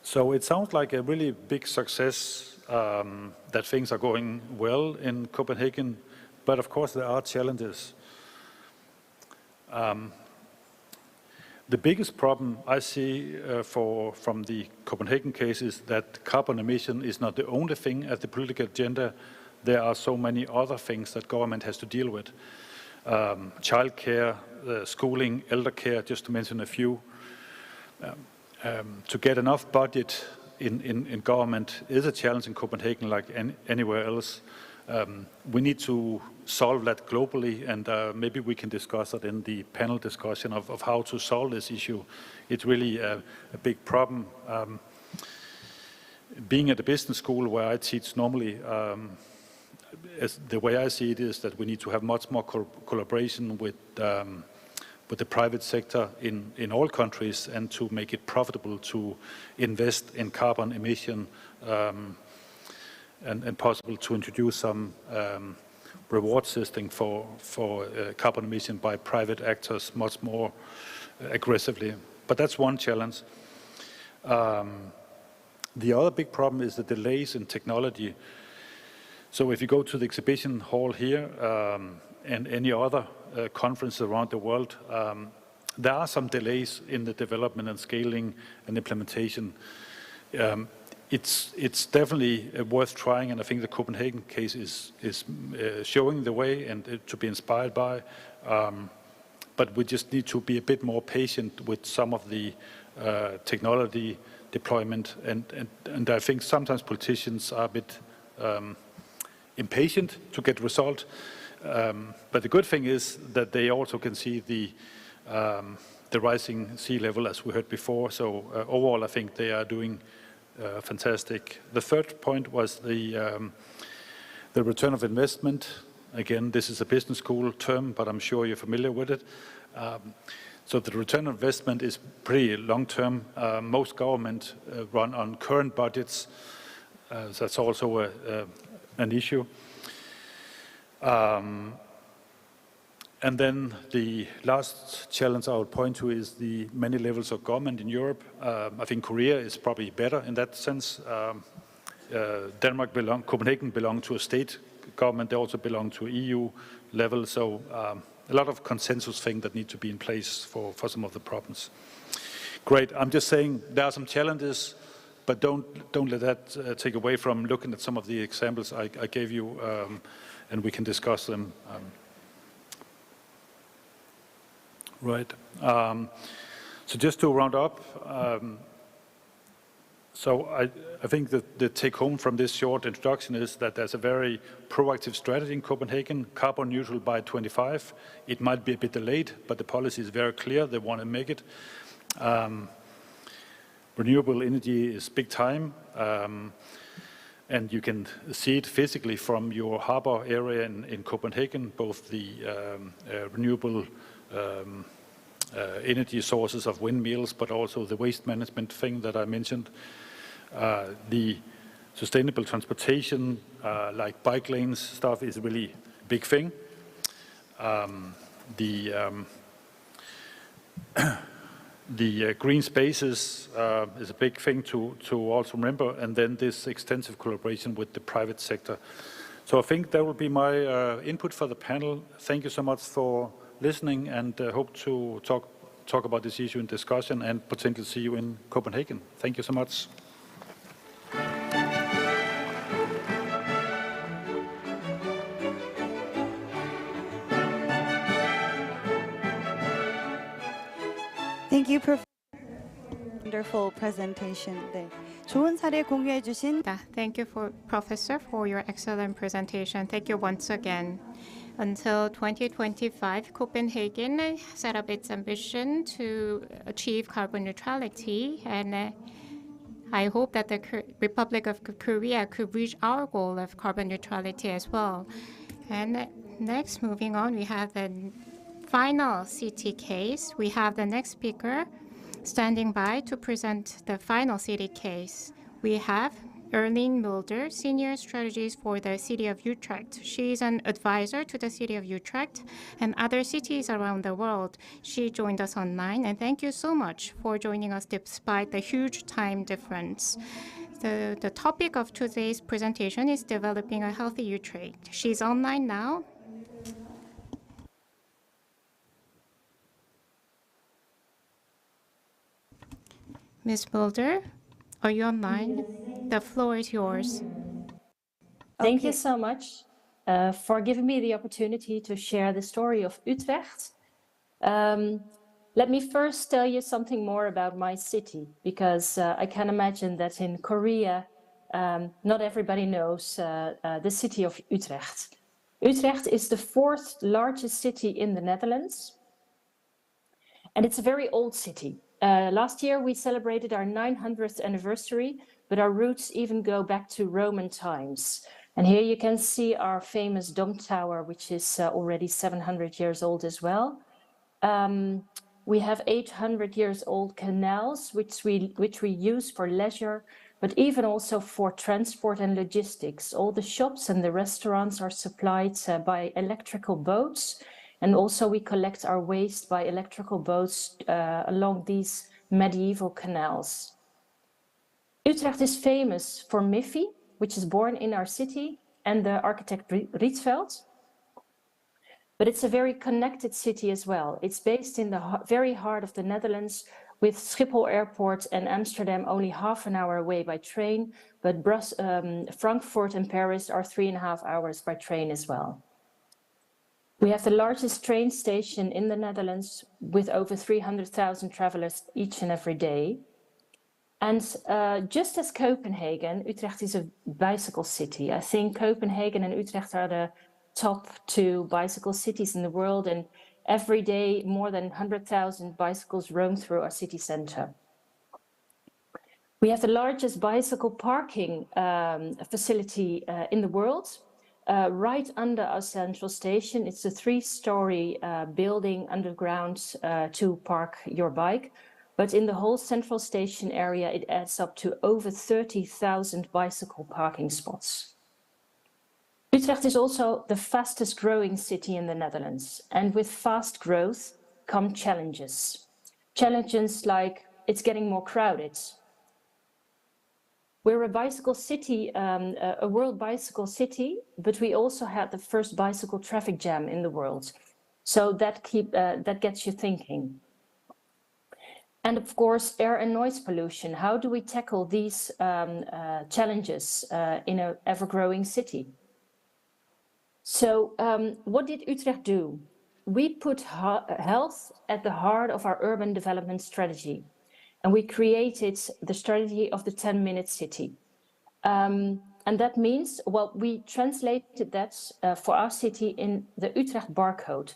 So it sounds like a really big success, that things are going well in Copenhagen, but of course there are challenges. The biggest problem I see from the Copenhagen case is that carbon emission is not the only thing at the political agenda. There are so many other things that government has to deal with. Childcare, schooling, elder care, just to mention a few. To get enough budget in government is a challenge in Copenhagen like anywhere else. We need to solve that globally, and maybe we can discuss it in the panel discussion of how to solve this issue. It's really a big problem. Being at a business school where I teach normally, the way I see it is that we need to have much more collaboration with the private sector in all countries, and to make it profitable to invest in carbon emission, and possible to introduce some reward system for carbon emission by private actors much more aggressively. But that's one challenge. The other big problem is the delays in technology. So if you go to the exhibition hall here and any other conference around the world, there are some delays in the development and scaling and implementation. It's definitely worth trying, and I think the Copenhagen case is showing the way and to be inspired by. But we just need to be a bit more patient with some of the technology deployment, and I think sometimes politicians are a bit impatient to get result. But the good thing is that they also can see the rising sea level, as we heard before. So overall, I think they are doing fantastic. The third point was the return of investment. Again, this is a business school term, but I'm sure you're familiar with it. So the return on investment is pretty long-term. Most governments run on current budgets. So that's also an issue. And then the last challenge I would point to is the many levels of government in Europe. I think Korea is probably better in that sense. Copenhagen belong to a state government. They also belong to EU level. So a lot of consensus things that need to be in place for some of the problems. Great. I'm just saying there are some challenges, but don't let that take away from looking at some of the examples I gave you, and we can discuss them. Right. So just to round up, so I think that the take home from this short introduction is that there's a very proactive strategy in Copenhagen, carbon neutral by 25. It might be a bit delayed, but the policy is very clear. They want to make it. Renewable energy is big time. And you can see it physically from your harbor area in Copenhagen, both the renewable energy sources of windmills, but also the waste management thing that I mentioned. The sustainable transportation, like bike lanes stuff, is a really big thing. The green spaces is a big thing to also remember, and then this extensive collaboration with the private sector. So I think that will be my input for the panel. Thank you so much for listening, and hope to talk about this issue in discussion and potentially see you in Copenhagen. Thank you so much. Thank you, Professor. Wonderful presentation. 네, 좋은 사례 공유해 주신. Thank you, Professor, for your excellent presentation. Thank you once again. Until 2025, Copenhagen set up its ambition to achieve carbon neutrality, and I hope that the Republic of Korea could reach our goal of carbon neutrality as well. And next, moving on, we have the final city case. We have the next speaker standing by to present the final city case. We have Erling Mulder, Senior Strategist for the City of Utrecht. She is an advisor to the City of Utrecht and other cities around the world. She joined us online, and thank you so much for joining us despite the huge time difference. The topic of today's presentation is developing a healthy Utrecht. She's online now. Ms. Mulder, are you online? The floor is yours. Thank you so much for giving me the opportunity to share the story of Utrecht. Let me first tell you something more about my city, because I can imagine that in Korea, not everybody knows the city of Utrecht. Utrecht is the 4th largest city in the Netherlands, and it's a very old city. Last year we celebrated our 900th anniversary, but our roots even go back to Roman times. And here you can see our famous Dom Tower, which is already 700 years old as well. We have 800 years old canals, which we use for leisure, but even also for transport and logistics. All the shops and the restaurants are supplied by electrical boats. And also we collect our waste by electrical boats along these medieval canals. Utrecht is famous for Miffy, which is born in our city, and the architect Rietveld. But it's a very connected city as well. It's based in the very heart of the Netherlands, with Schiphol Airport and Amsterdam only half an hour away by train, but Frankfurt and Paris are 3.5 hours by train as well. We have the largest train station in the Netherlands, with over 300,000 travelers each and every day. And just as Copenhagen, Utrecht is a bicycle city. I think Copenhagen and Utrecht are the top 2 bicycle cities in the world, and every day more than 100,000 bicycles roam through our city center. We have the largest bicycle parking facility in the world, right under our central station. It's a 3-story building underground to park your bike. But in the whole central station area, it adds up to over 30,000 bicycle parking spots. Utrecht is also the fastest growing city in the Netherlands. And with fast growth come challenges. Challenges like it's getting more crowded. We're a bicycle city, a world bicycle city, but we also had the first bicycle traffic jam in the world. So that gets you thinking. And of course, air and noise pollution. How do we tackle these challenges in an ever-growing city? So what did Utrecht do? We put health at the heart of our urban development strategy. And we created the strategy of the 10-minute city. And that means, well, we translated that for our city in the Utrecht barcode.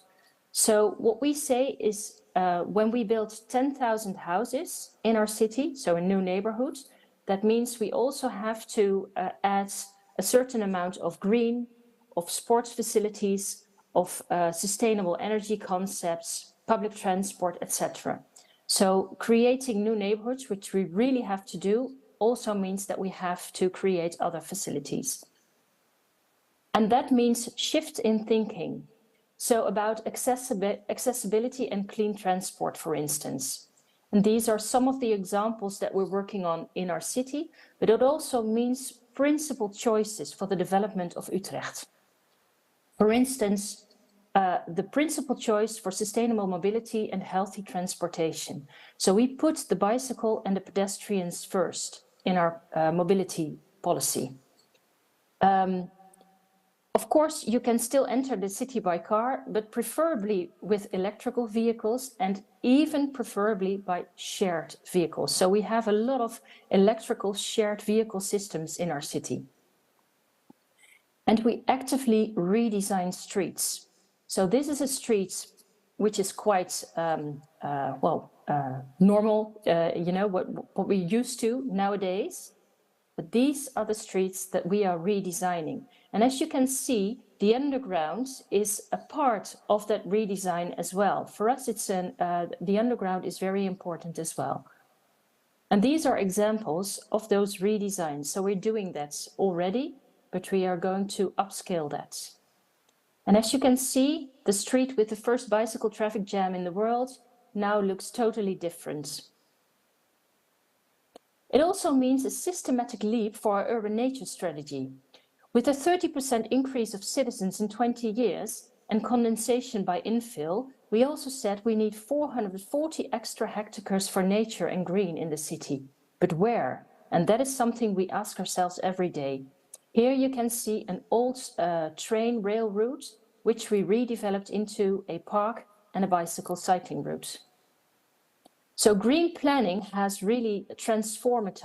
So what we say is when we build 10,000 houses in our city, so a new neighborhood, that means we also have to add a certain amount of green, of sports facilities, of sustainable energy concepts, public transport, etc. So creating new neighborhoods, which we really have to do, also means that we have to create other facilities. And that means shift in thinking. So about accessibility and clean transport, for instance. And these are some of the examples that we're working on in our city, but it also means principled choices for the development of Utrecht. For instance, the principal choice for sustainable mobility and healthy transportation. So we put the bicycle and the pedestrians first in our mobility policy. Of course, you can still enter the city by car, but preferably with electrical vehicles and even preferably by shared vehicles. So we have a lot of electrical shared vehicle systems in our city. And we actively redesign streets. So this is a street which is quite normal, what we're used to nowadays. But these are the streets that we are redesigning. And as you can see, the underground is a part of that redesign as well. For us, the underground is very important as well. And these are examples of those redesigns. So we're doing that already, but we are going to upscale that. And as you can see, the street with the first bicycle traffic jam in the world now looks totally different. It also means a systematic leap for our urban nature strategy. With a 30% increase of citizens in 20 years and condensation by infill, we also said we need 440 extra hectares for nature and green in the city. But where? And that is something we ask ourselves every day. Here you can see an old train rail route, which we redeveloped into a park and a bicycle cycling route. So green planning has really transformed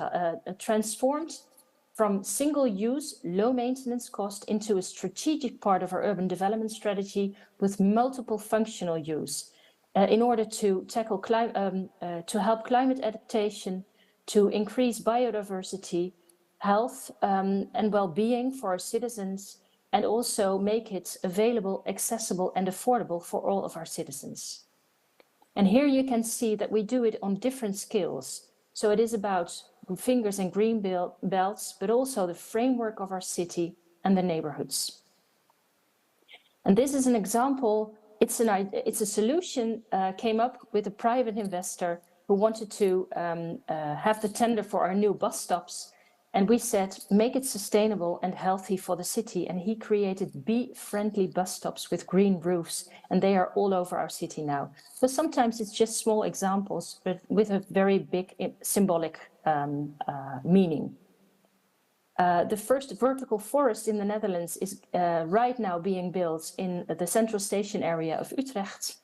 from single-use, low-maintenance cost into a strategic part of our urban development strategy with multiple functional use in order to tackle to help climate adaptation, to increase biodiversity, health and well-being for our citizens, and also make it available, accessible, and affordable for all of our citizens. And here you can see that we do it on different scales. So it is about fingers and green belts, but also the framework of our city and the neighborhoods. And this is an example, it's a solution came up with a private investor who wanted to have the tender for our new bus stops. And we said, make it sustainable and healthy for the city. And he created bee-friendly bus stops with green roofs, and they are all over our city now. So sometimes it's just small examples, but with a very big symbolic meaning. The first vertical forest in the Netherlands is right now being built in the central station area of Utrecht.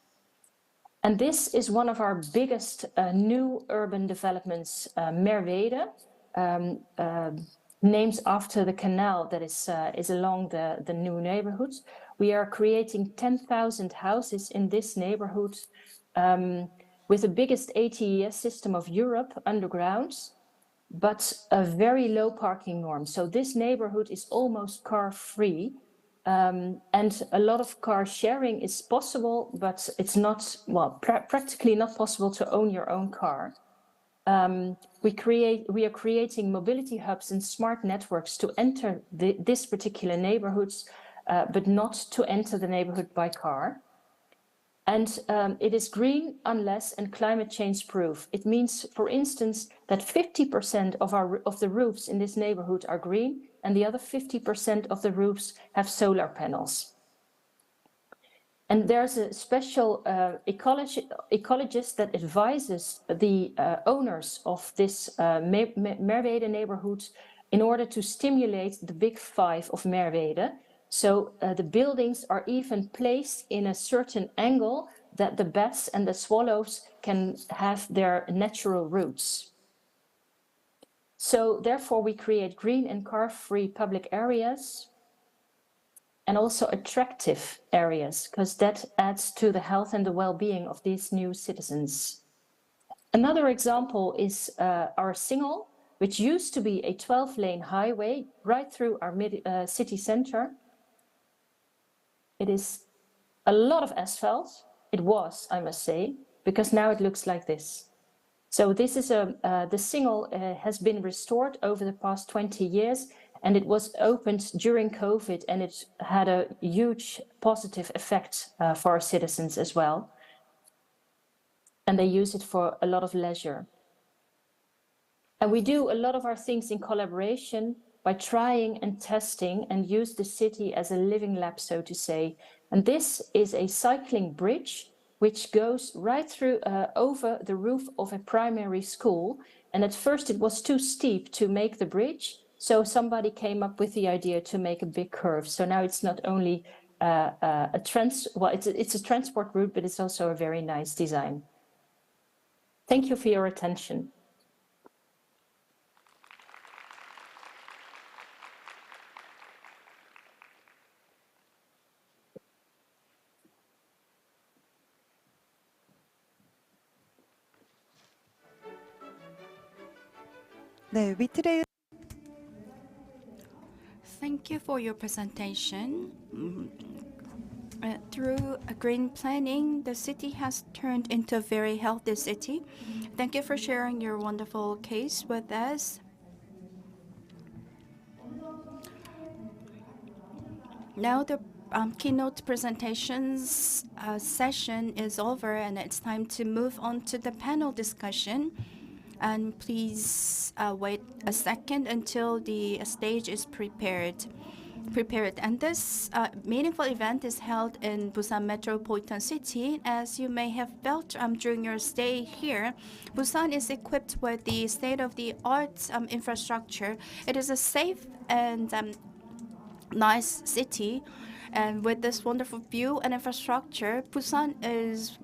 And this is one of our biggest new urban developments, Merwede, named after the canal that is along the new neighborhood. We are creating 10,000 houses in this neighborhood with the biggest ATES system of Europe underground, but a very low parking norm. So this neighborhood is almost car-free, and a lot of car sharing is possible, but it's not, well, practically not possible to own your own car. We are creating mobility hubs and smart networks to enter this particular neighborhoods, but not to enter the neighborhood by car. And it is green, unless, and climate change proof. It means, for instance, that 50% of the roofs in this neighborhood are green, and the other 50% of the roofs have solar panels. And there's a special ecologist that advises the owners of this Merwede neighborhood in order to stimulate the big five of Merwede. So the buildings are even placed in a certain angle that the bats and the swallows can have their natural roots. So therefore we create green and car-free public areas, and also attractive areas, because that adds to the health and the well-being of these new citizens. Another example is our Singel, which used to be a 12-lane highway right through our city center. It is a lot of asphalt. It was, I must say, because now it looks like this. So this is the Singel has been restored over the past 20 years, and it was opened during COVID, and it had a huge positive effect for our citizens as well. And they use it for a lot of leisure. And we do a lot of our things in collaboration by trying and testing and use the city as a living lab, so to say. And this is a cycling bridge which goes right through over the roof of a primary school. And at first it was too steep to make the bridge. So somebody came up with the idea to make a big curve. So now it's not only it's a transport route, but it's also a very nice design. Thank you for your attention. 네, 위트레일 Thank you for your presentation. Through green planning, the city has turned into a very healthy city. Thank you for sharing your wonderful case with us. Now the keynote presentations session is over, and it's time to move on to the panel discussion. And please wait a second until the stage is prepared. And this meaningful event is held in Busan metropolitan city. As you may have felt during your stay here, Busan is equipped with the state-of-the-art infrastructure. It is a safe and nice city, and with this wonderful view and infrastructure, Busan is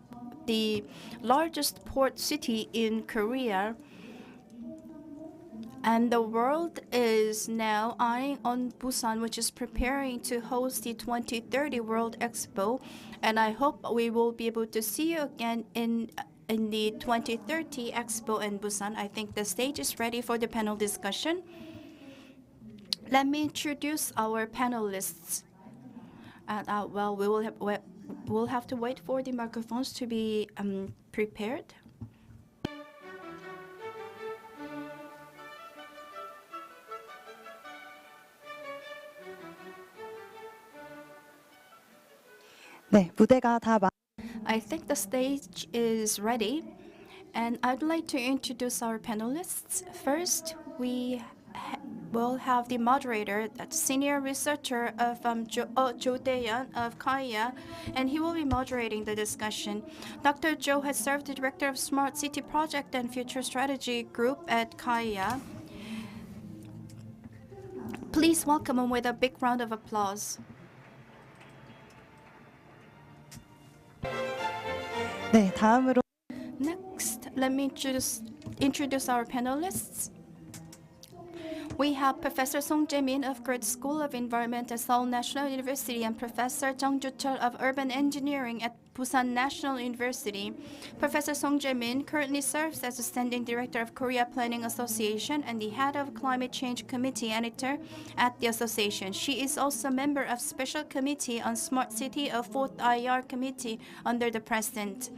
the largest port city in Korea. And the world is now eyeing on Busan, which is preparing to host the 2030 World Expo. And I hope we will be able to see you again in the 2030 Expo in Busan. I think the stage is ready for the panel discussion. Let me introduce our panelists. Well, we'll have to wait for the microphones to be prepared. 네, 무대가 다 I think the stage is ready, and I'd like to introduce our panelists. First, we will have the moderator, that's senior researcher of Jo Dae-yeon of KAIA, and he will be moderating the discussion. Dr. Jo has served the director of Smart City Project and Future Strategy Group at KAIA. Please welcome him with a big round of applause. 네, 다음으로 Next, let me introduce our panelists. We have Professor Song Jae-min of Grad School of Environment at Seoul National University and Professor Jung Joo-chul of Urban Engineering at Busan National University. Professor Song Jae-min currently serves as the Standing Director of Korea Planning Association and the Head of Climate Change Committee Editor at the association. She is also a member of Special Committee on Smart City of 4th IR Committee under the President.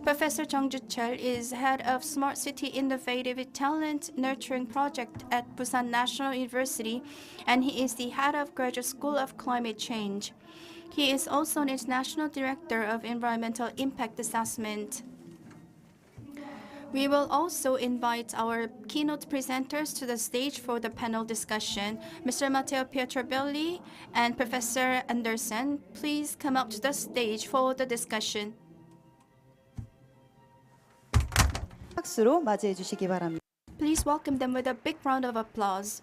Professor Jung Joo-chul is Head of Smart City Innovative Talent Nurturing Project at Busan National University, and he is the Head of Graduate School of Climate Change. He is also an International Director of Environmental Impact Assessment. We will also invite our keynote presenters to the stage for the panel discussion. Mr. Matteo Pietrobelli and Professor Anderson, please come up to the stage for the discussion. 박수로 맞이해 주시기 바랍니다. Please welcome them with a big round of applause.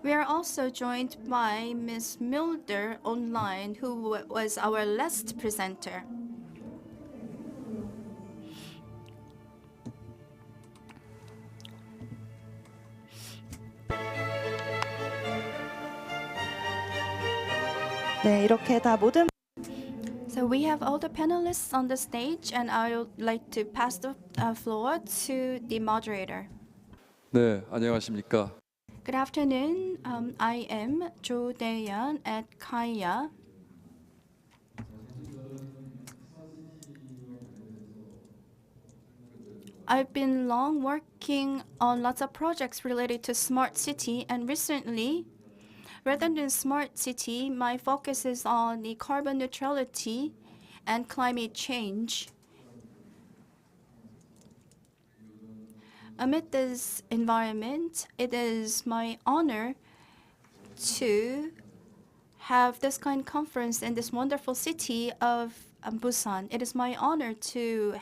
We are also joined by Ms. Mulder online, who was our last presenter. 네, 이렇게 다 모든 So we have all the panelists on the stage, and I would like to pass the floor to the moderator. 네, 안녕하십니까. Good afternoon. I am Jo Dae-yeon at KAIA. I've been long working on lots of projects related to smart city, and recently, rather than smart city, my focus is on the carbon neutrality and climate change. Amid this environment, it is my honor to have this kind of conference in this wonderful city of Busan. It is my honor to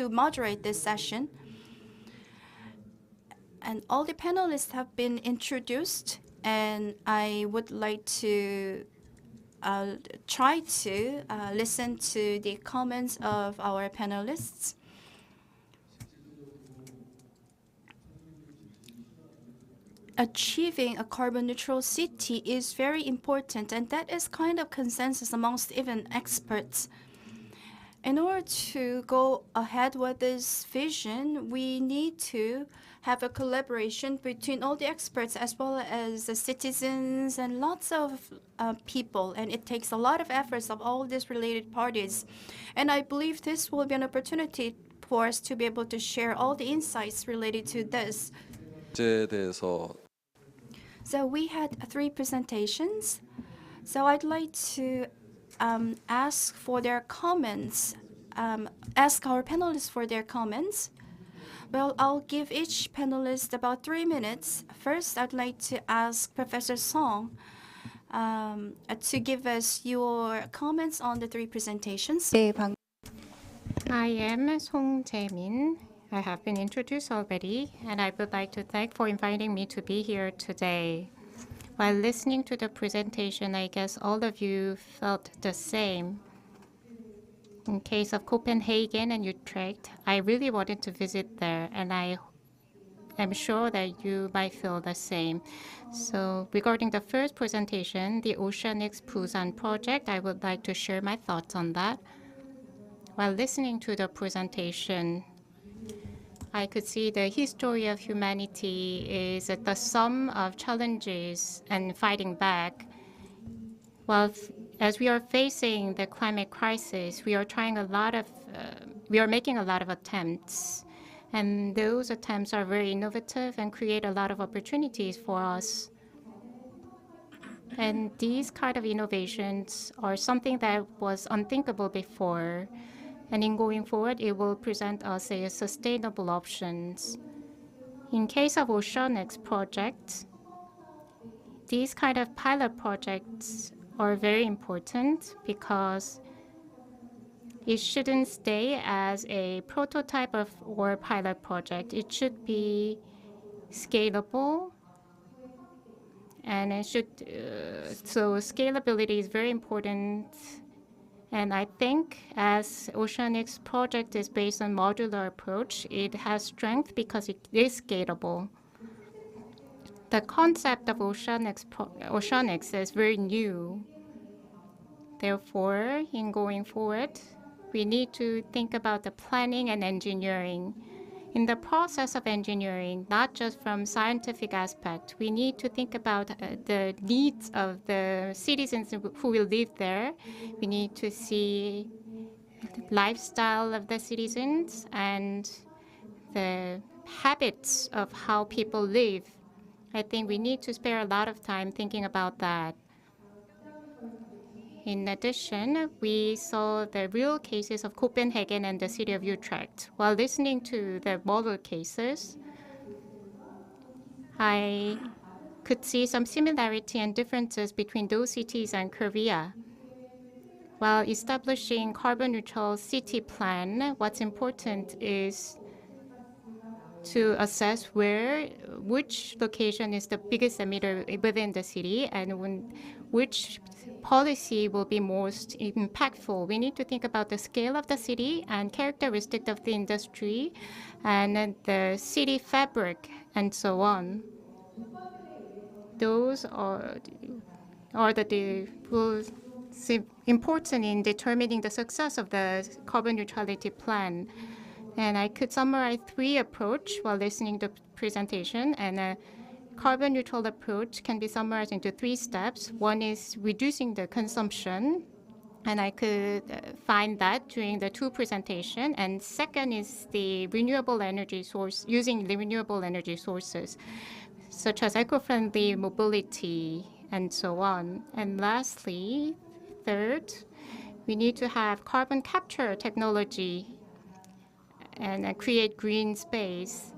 moderate this session. And all the panelists have been introduced, and I would like to try to listen to the comments of our panelists. Achieving a carbon neutral city is very important, and that is kind of consensus amongst even experts. In order to go ahead with this vision, we need to have a collaboration between all the experts as well as the citizens and lots of people. And it takes a lot of efforts of all these related parties. And I believe this will be an opportunity for us to be able to share all the insights related to this. 주제에 대해서 So we had 3 presentations. So I'd like to ask for their comments, ask our panelists for their comments. Well, I'll give each panelist about 3 minutes. First, I'd like to ask Professor Song to give us your comments on the 3 presentations. 네, I am Song Jae-min. I have been introduced already, and I would like to thank for inviting me to be here today. While listening to the presentation, I guess all of you felt the same. In case of Copenhagen and Utrecht, I really wanted to visit there, and I am sure that you might feel the same. So regarding the first presentation, the Oceanics BUSAN project, I would like to share my thoughts on that. While listening to the presentation, I could see the history of humanity is the sum of challenges and fighting back. Well, as we are facing the climate crisis, we are making a lot of attempts, and those attempts are very innovative and create a lot of opportunities for us. And these kind of innovations are something that was unthinkable before. And in going forward, it will present us a sustainable options. In case of Oceanics project, these kind of pilot projects are very important because it shouldn't stay as a prototype or pilot project. It should be scalable, and it should. So scalability is very important. And I think as Oceanics project is based on modular approach, it has strength because it is scalable. The concept of Oceanics is very new. Therefore, in going forward, we need to think about the planning and engineering. In the process of engineering, not just from scientific aspect, we need to think about the needs of the citizens who will live there. We need to see the lifestyle of the citizens and the habits of how people live. I think we need to spare a lot of time thinking about that. In addition, we saw the real cases of Copenhagen and the city of Utrecht. While listening to the model cases, I could see some similarity and differences between those cities and Korea. While establishing carbon neutral city plan, what's important is to assess which location is the biggest emitter within the city and which policy will be most impactful. We need to think about the scale of the city and characteristic of the industry and the city fabric and so on. Those are the important in determining the success of the carbon neutrality plan. And I could summarize 3 approaches while listening to the presentation. And a carbon neutral approach can be summarized into 3 steps. One is reducing the consumption. And I could find that during the 2 presentations. And second is the renewable energy source, using the renewable energy sources, such as eco-friendly mobility and so on. And lastly, third, we need to have carbon capture technology and create green space.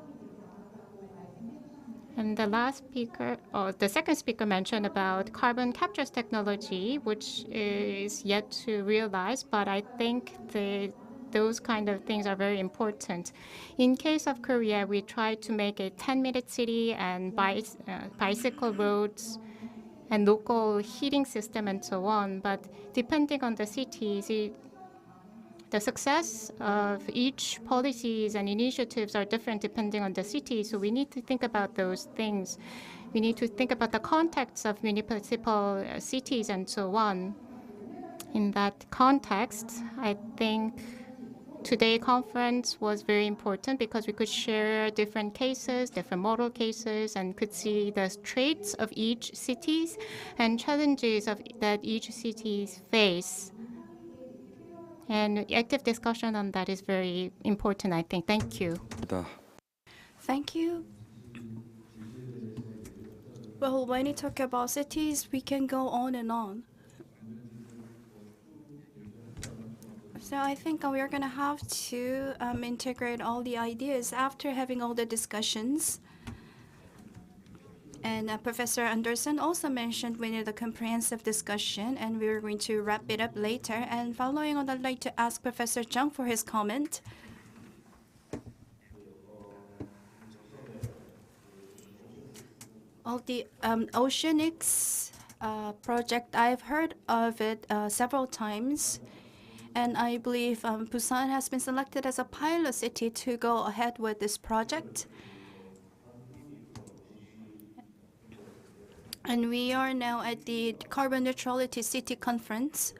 And the second speaker mentioned about carbon capture technology, which is yet to realize, but I think those kind of things are very important. In case of Korea, we try to make a 10-minute city and bicycle roads and local heating system and so on. But depending on the cities, the success of each policies and initiatives are different depending on the city. So we need to think about those things. We need to think about the context of municipal cities and so on. In that context, I think today's conference was very important because we could share different cases, different model cases, and could see the traits of each cities and challenges that each cities face. And active discussion on that is very important, I think. Thank you. Thank you. Well, when you talk about cities, we can go on and on. So I think we are going to have to integrate all the ideas after having all the discussions. And Professor Anderson also mentioned we need a comprehensive discussion, and we're going to wrap it up later. And following on, I'd like to ask Professor Chung for his comment. All the Oceanics project, I've heard of it several times. And I believe Busan has been selected as a pilot city to go ahead with this project. And we are now at the Carbon Neutrality City Conference.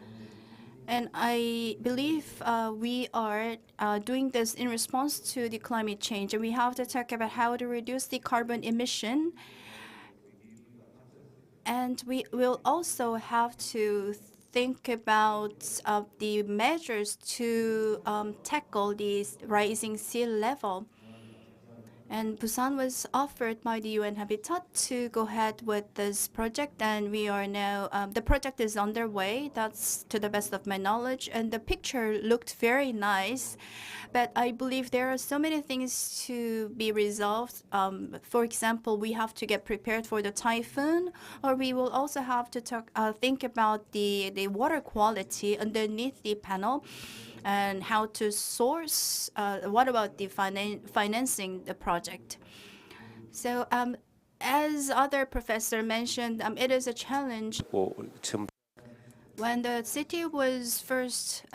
And I believe we are doing this in response to the climate change. And we have to talk about how to reduce the carbon emission. And we will also have to think about the measures to tackle the rising sea level. And Busan was offered by the UN Habitat to go ahead with this project, and we are now, the project is underway. That's to the best of my knowledge, and the picture looked very nice. But I believe there are so many things to be resolved. For example, we have to get prepared for the typhoon, or we will also have to think about the water quality underneath the panel, and how to source, what about the financing the project. So as other professor mentioned, it is a challenge. When the city was first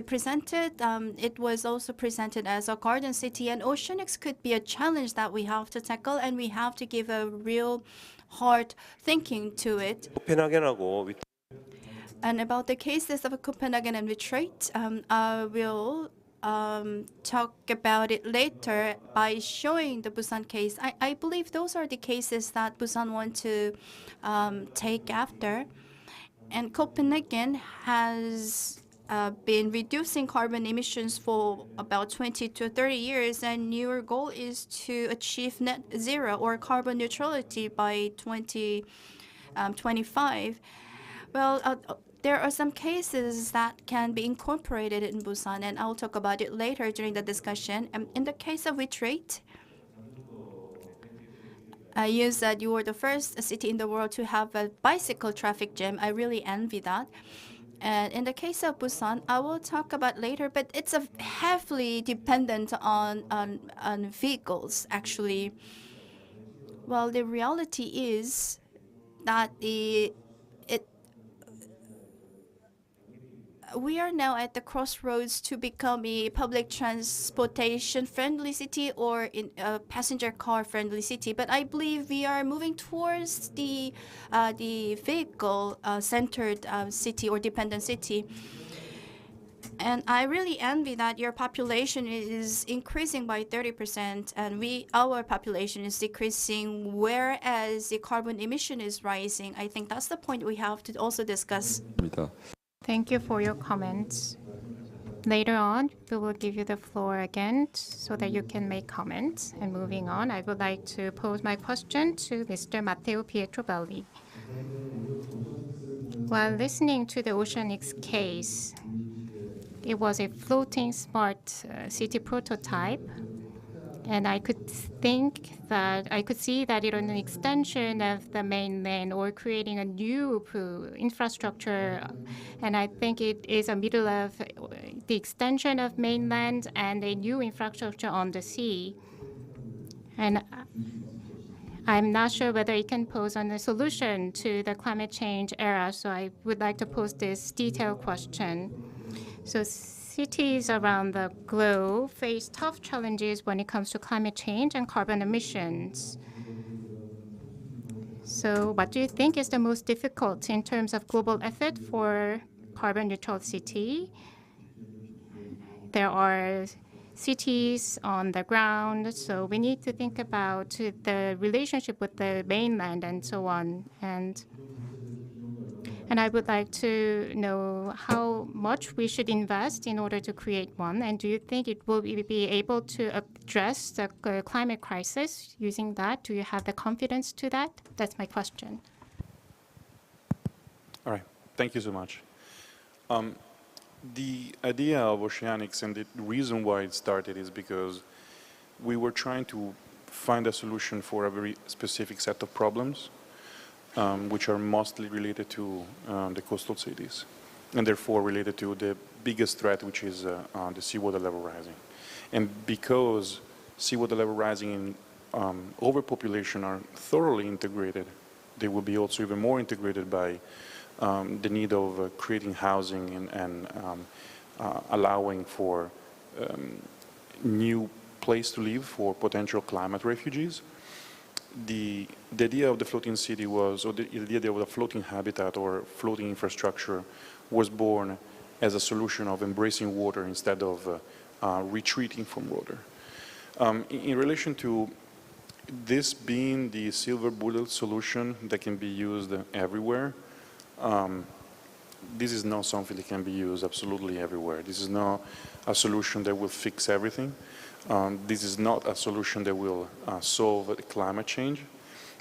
presented, it was also presented as a garden city, and Oceanics could be a challenge that we have to tackle, and we have to give a real hard thinking to it. And about the cases of Copenhagen and Detroit, I will talk about it later by showing the Busan case. I believe those are the cases that Busan want to take after. And Copenhagen has been reducing carbon emissions for about 20 to 30 years, and your goal is to achieve net zero or carbon neutrality by 2025. Well, there are some cases that can be incorporated in Busan, and I'll talk about it later during the discussion. In the case of Detroit, you said you were the first city in the world to have a bicycle traffic jam. I really envy that. And in the case of Busan, I will talk about later, but it's heavily dependent on vehicles, actually. Well, the reality is that we are now at the crossroads to become a public transportation friendly city or a passenger car friendly city. But I believe we are moving towards the vehicle centered city or dependent city. And I really envy that your population is increasing by 30%, and our population is decreasing, whereas the carbon emission is rising. I think that's the point we have to also discuss. Thank you for your comments. Later on, we will give you the floor again so that you can make comments. And moving on, I would like to pose my question to Mr. Matteo Pietrobelli. While listening to the Oceanics case, it was a floating smart city prototype, and I could see that it was an extension of the mainland or creating a new infrastructure, and I think it is a middle of the extension of mainland and a new infrastructure on the sea. And I'm not sure whether it can pose a solution to the climate change era, so I would like to pose this detailed question. So cities around the globe face tough challenges when it comes to climate change and carbon emissions. So what do you think is the most difficult in terms of global effort for carbon neutral city. There are cities on the ground, so we need to think about the relationship with the mainland and so on. And I would like to know how much we should invest in order to create one. And do you think it will be able to address the climate crisis using that? Do you have the confidence to that? That's my question. All right, thank you so much. The idea of oceanics and the reason why it started is because we were trying to find a solution for a very specific set of problems, which are mostly related to the coastal cities, and therefore related to the biggest threat, which is the seawater level rising. And because seawater level rising and overpopulation are thoroughly integrated, they will be also even more integrated by the need of creating housing and allowing for new place to live for potential climate refugees. The idea of the floating city was, or the idea of the floating habitat or floating infrastructure was born as a solution of embracing water instead of retreating from water. In relation to this being the silver bullet solution that can be used everywhere, this is not something that can be used absolutely everywhere. This is not a solution that will fix everything. This is not a solution that will solve climate change.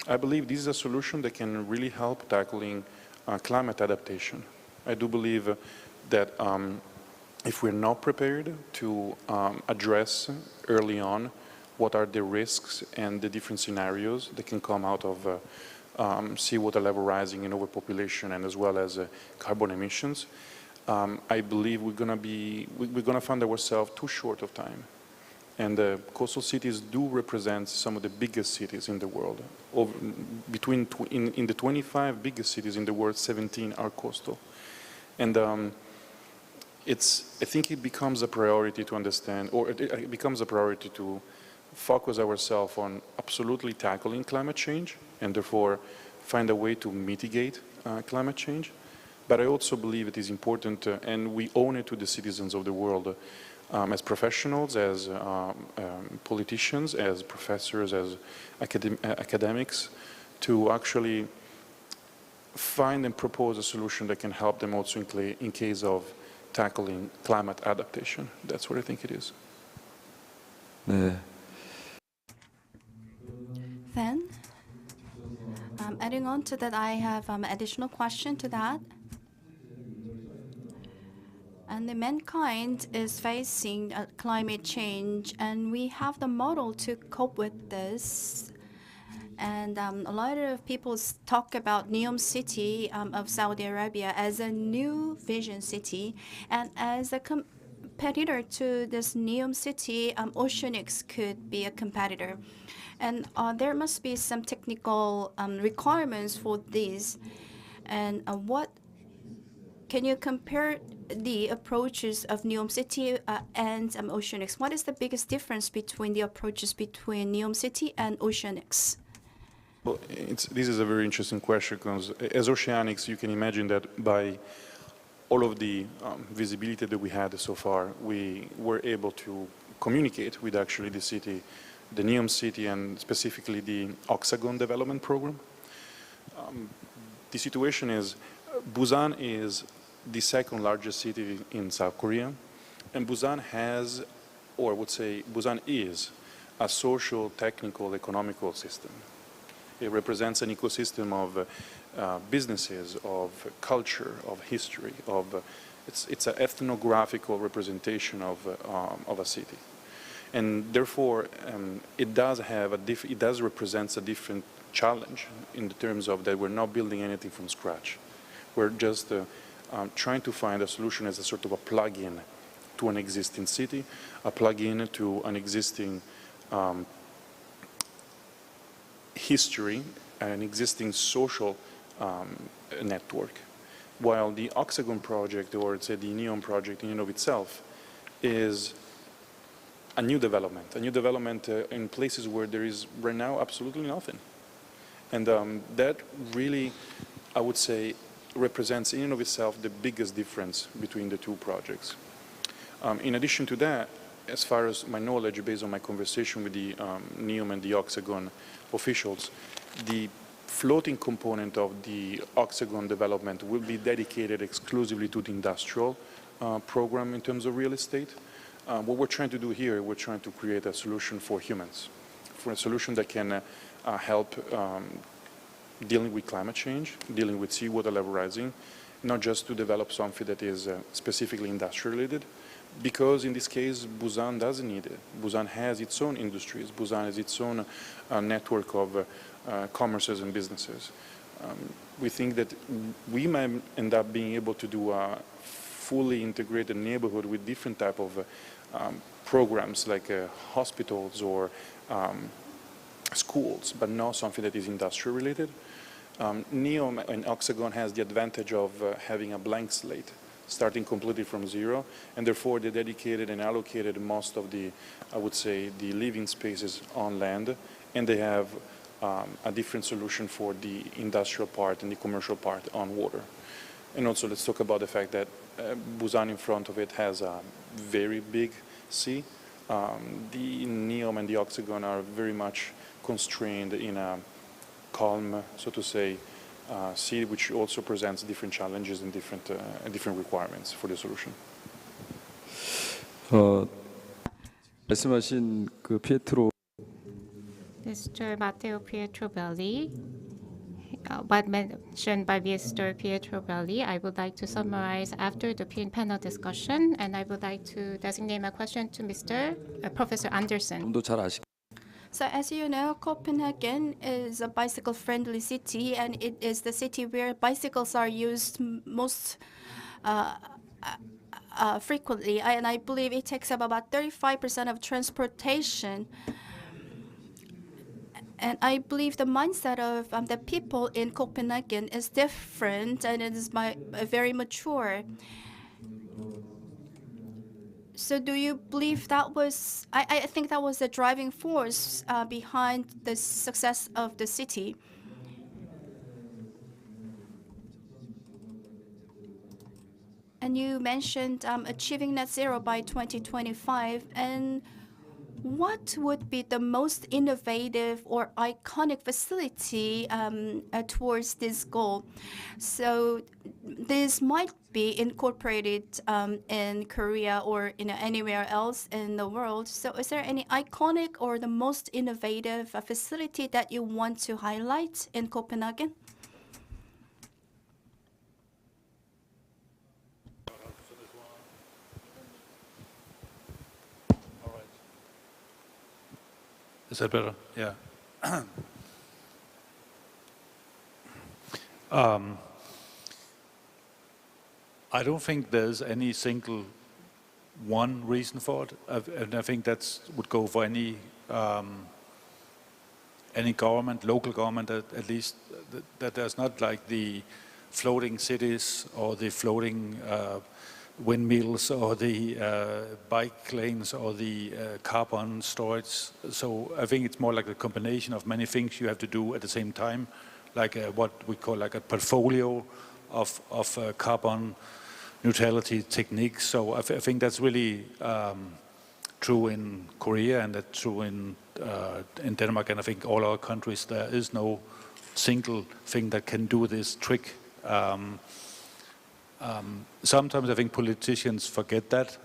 I believe this is a solution that can really help tackling climate adaptation. I do believe that if we're not prepared to address early on what are the risks and the different scenarios that can come out of seawater level rising and overpopulation, and as well as carbon emissions, I believe we're going to find ourselves too short of time. And coastal cities do represent some of the biggest cities in the world. In the 25 biggest cities in the world, 17 are coastal. And I think it becomes a priority to understand, or it becomes a priority to focus ourselves on absolutely tackling climate change and therefore find a way to mitigate climate change. But I also believe it is important, and we owe it to the citizens of the world, as professionals, as politicians, as professors, as academics, to actually find and propose a solution that can help them also in case of tackling climate adaptation. That's what I think it is. 네. Then, adding on to that, I have additional question to that. And the mankind is facing climate change, and we have the model to cope with this. And a lot of people talk about Neom City of Saudi Arabia as a new vision city, and as a competitor to this Neom City, Oceanics could be a competitor. And there must be some technical requirements for these. And what can you compare the approaches of Neom City and Oceanics? What is the biggest difference between the approaches between Neom City and Oceanics? Well, this is a very interesting question, because as Oceanics, you can imagine that by all of the visibility that we had so far, we were able to communicate with actually the city, the Neom City, and specifically the Oxagon development program. The situation is, Busan is the second largest city in South Korea, and Busan has, or I would say Busan is, a social, technical, economical system. It represents an ecosystem of businesses, of culture, of history, it's an ethnographical representation of a city. And therefore, it does represent a different challenge in the terms of that we're not building anything from scratch. We're just trying to find a solution as a sort of a plug-in to an existing city, a plug-in to an existing history, an existing social network. While the Oxagon project, or say the Neom project in and of itself, is a new development in places where there is right now absolutely nothing. And that really, I would say, represents in and of itself the biggest difference between the two projects. In addition to that, as far as my knowledge, based on my conversation with the NEOM and the Oxagon officials, the floating component of the Oxagon development will be dedicated exclusively to the industrial program in terms of real estate. What we're trying to do here, we're trying to create a solution for humans, for a solution that can help dealing with climate change, dealing with seawater level rising, not just to develop something that is specifically industrial related, because in this case, Busan doesn't need it. Busan has its own industries. Busan has its own network of commerces and businesses. We think that we might end up being able to do a fully integrated neighborhood with different type of programs like hospitals or schools, but not something that is industrial related. NEOM and Oxagon has the advantage of having a blank slate, starting completely from zero, and therefore they dedicated and allocated most of the, I would say, the living spaces on land, and they have a different solution for the industrial part and the commercial part on water. And also let's talk about the fact that Busan in front of it has a very big sea. The NEOM and the Oxagon are very much constrained in a calm, so to say, sea, which also presents different challenges and different requirements for the solution. 말씀하신 그 피에트로 Mr. Matteo Pietrobelli, what mentioned by Mr. Pietrobelli, I would like to summarize after the panel discussion, and I would like to designate my question to Professor Anderson. 좀더 잘 아시. So as you know, Copenhagen is a bicycle-friendly city, and it is the city where bicycles are used most frequently. And I believe it takes up about 35% of transportation. And I believe the mindset of the people in Copenhagen is different, and it is very mature. So do you believe that was, I think that was the driving force behind the success of the city? And you mentioned achieving net zero by 2025, and what would be the most innovative or iconic facility towards this goal? So this might be incorporated in Korea or anywhere else in the world. So is there any iconic or the most innovative facility that you want to highlight in Copenhagen? Is that better? Yeah. I don't think there's any single one reason for it, and I think that would go for any government, local government at least, that there's not like the floating cities or the floating windmills or the bike lanes or the carbon storage. So I think it's more like a combination of many things you have to do at the same time, like what we call like a portfolio of carbon neutrality techniques. So I think that's really true in Korea, and that's true in Denmark, and I think all our countries. There is no single thing that can do this trick. Sometimes I think politicians forget that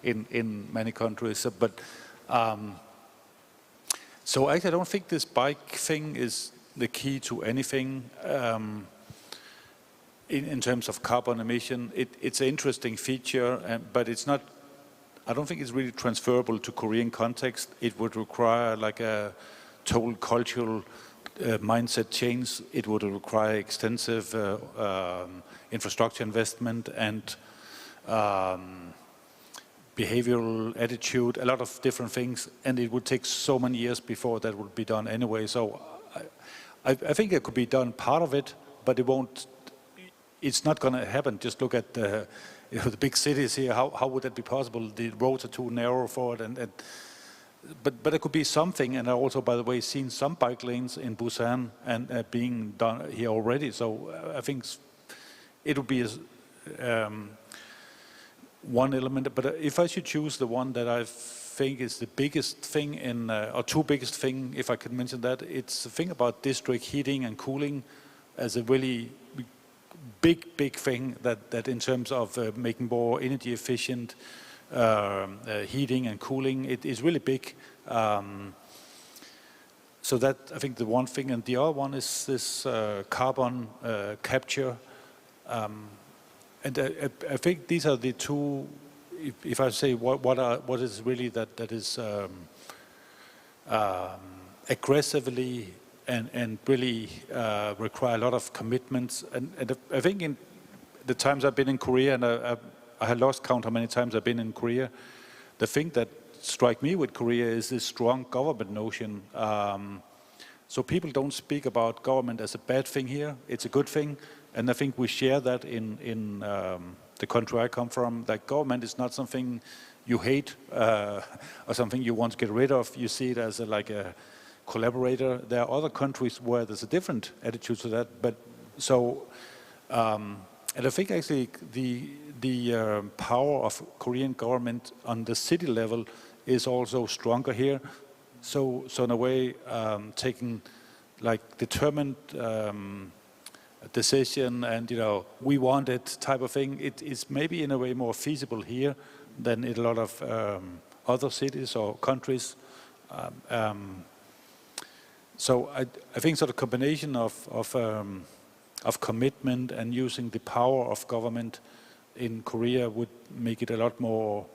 in many countries, but so I don't think this bike thing is the key to anything in terms of carbon emission. It's an interesting feature, but it's not. I don't think it's really transferable to Korean context. It would require like a total cultural mindset change. It would require extensive infrastructure investment and behavioral attitude, a lot of different things, and it would take so many years before that would be done anyway. So I think it could be done, part of it, but it won't. It's not going to happen. Just look at the big cities here. How would that be possible? The roads are too narrow for it, but it could be something. And I also, by the way, seen some bike lanes in Busan and being done here already. So I think it would be one element. But if I should choose the one that I think is the biggest thing in, or two biggest thing, if I could mention that, it's the thing about district heating and cooling as a really big thing that in terms of making more energy efficient heating and cooling, it is really big. So that, I think, the one thing, and the other one is this carbon capture. And I think these are the two. If I say what is really that is aggressively and really require a lot of commitments. And I think in the times I've been in Korea, and I had lost count how many times I've been in Korea, the thing that strike me with Korea is this strong government notion. So people don't speak about government as a bad thing here. It's a good thing. And I think we share that in the country I come from. That government is not something you hate or something you want to get rid of. You see it as like a collaborator. There are other countries where there's a different attitude to that. But so, and I think actually the power of Korean government on the city level is also stronger here. So in a way, taking like determined decision and, we want it type of thing, it is maybe in a way more feasible here than in a lot of other cities or countries. So I think sort of combination of commitment and using the power of government in Korea would make it a lot more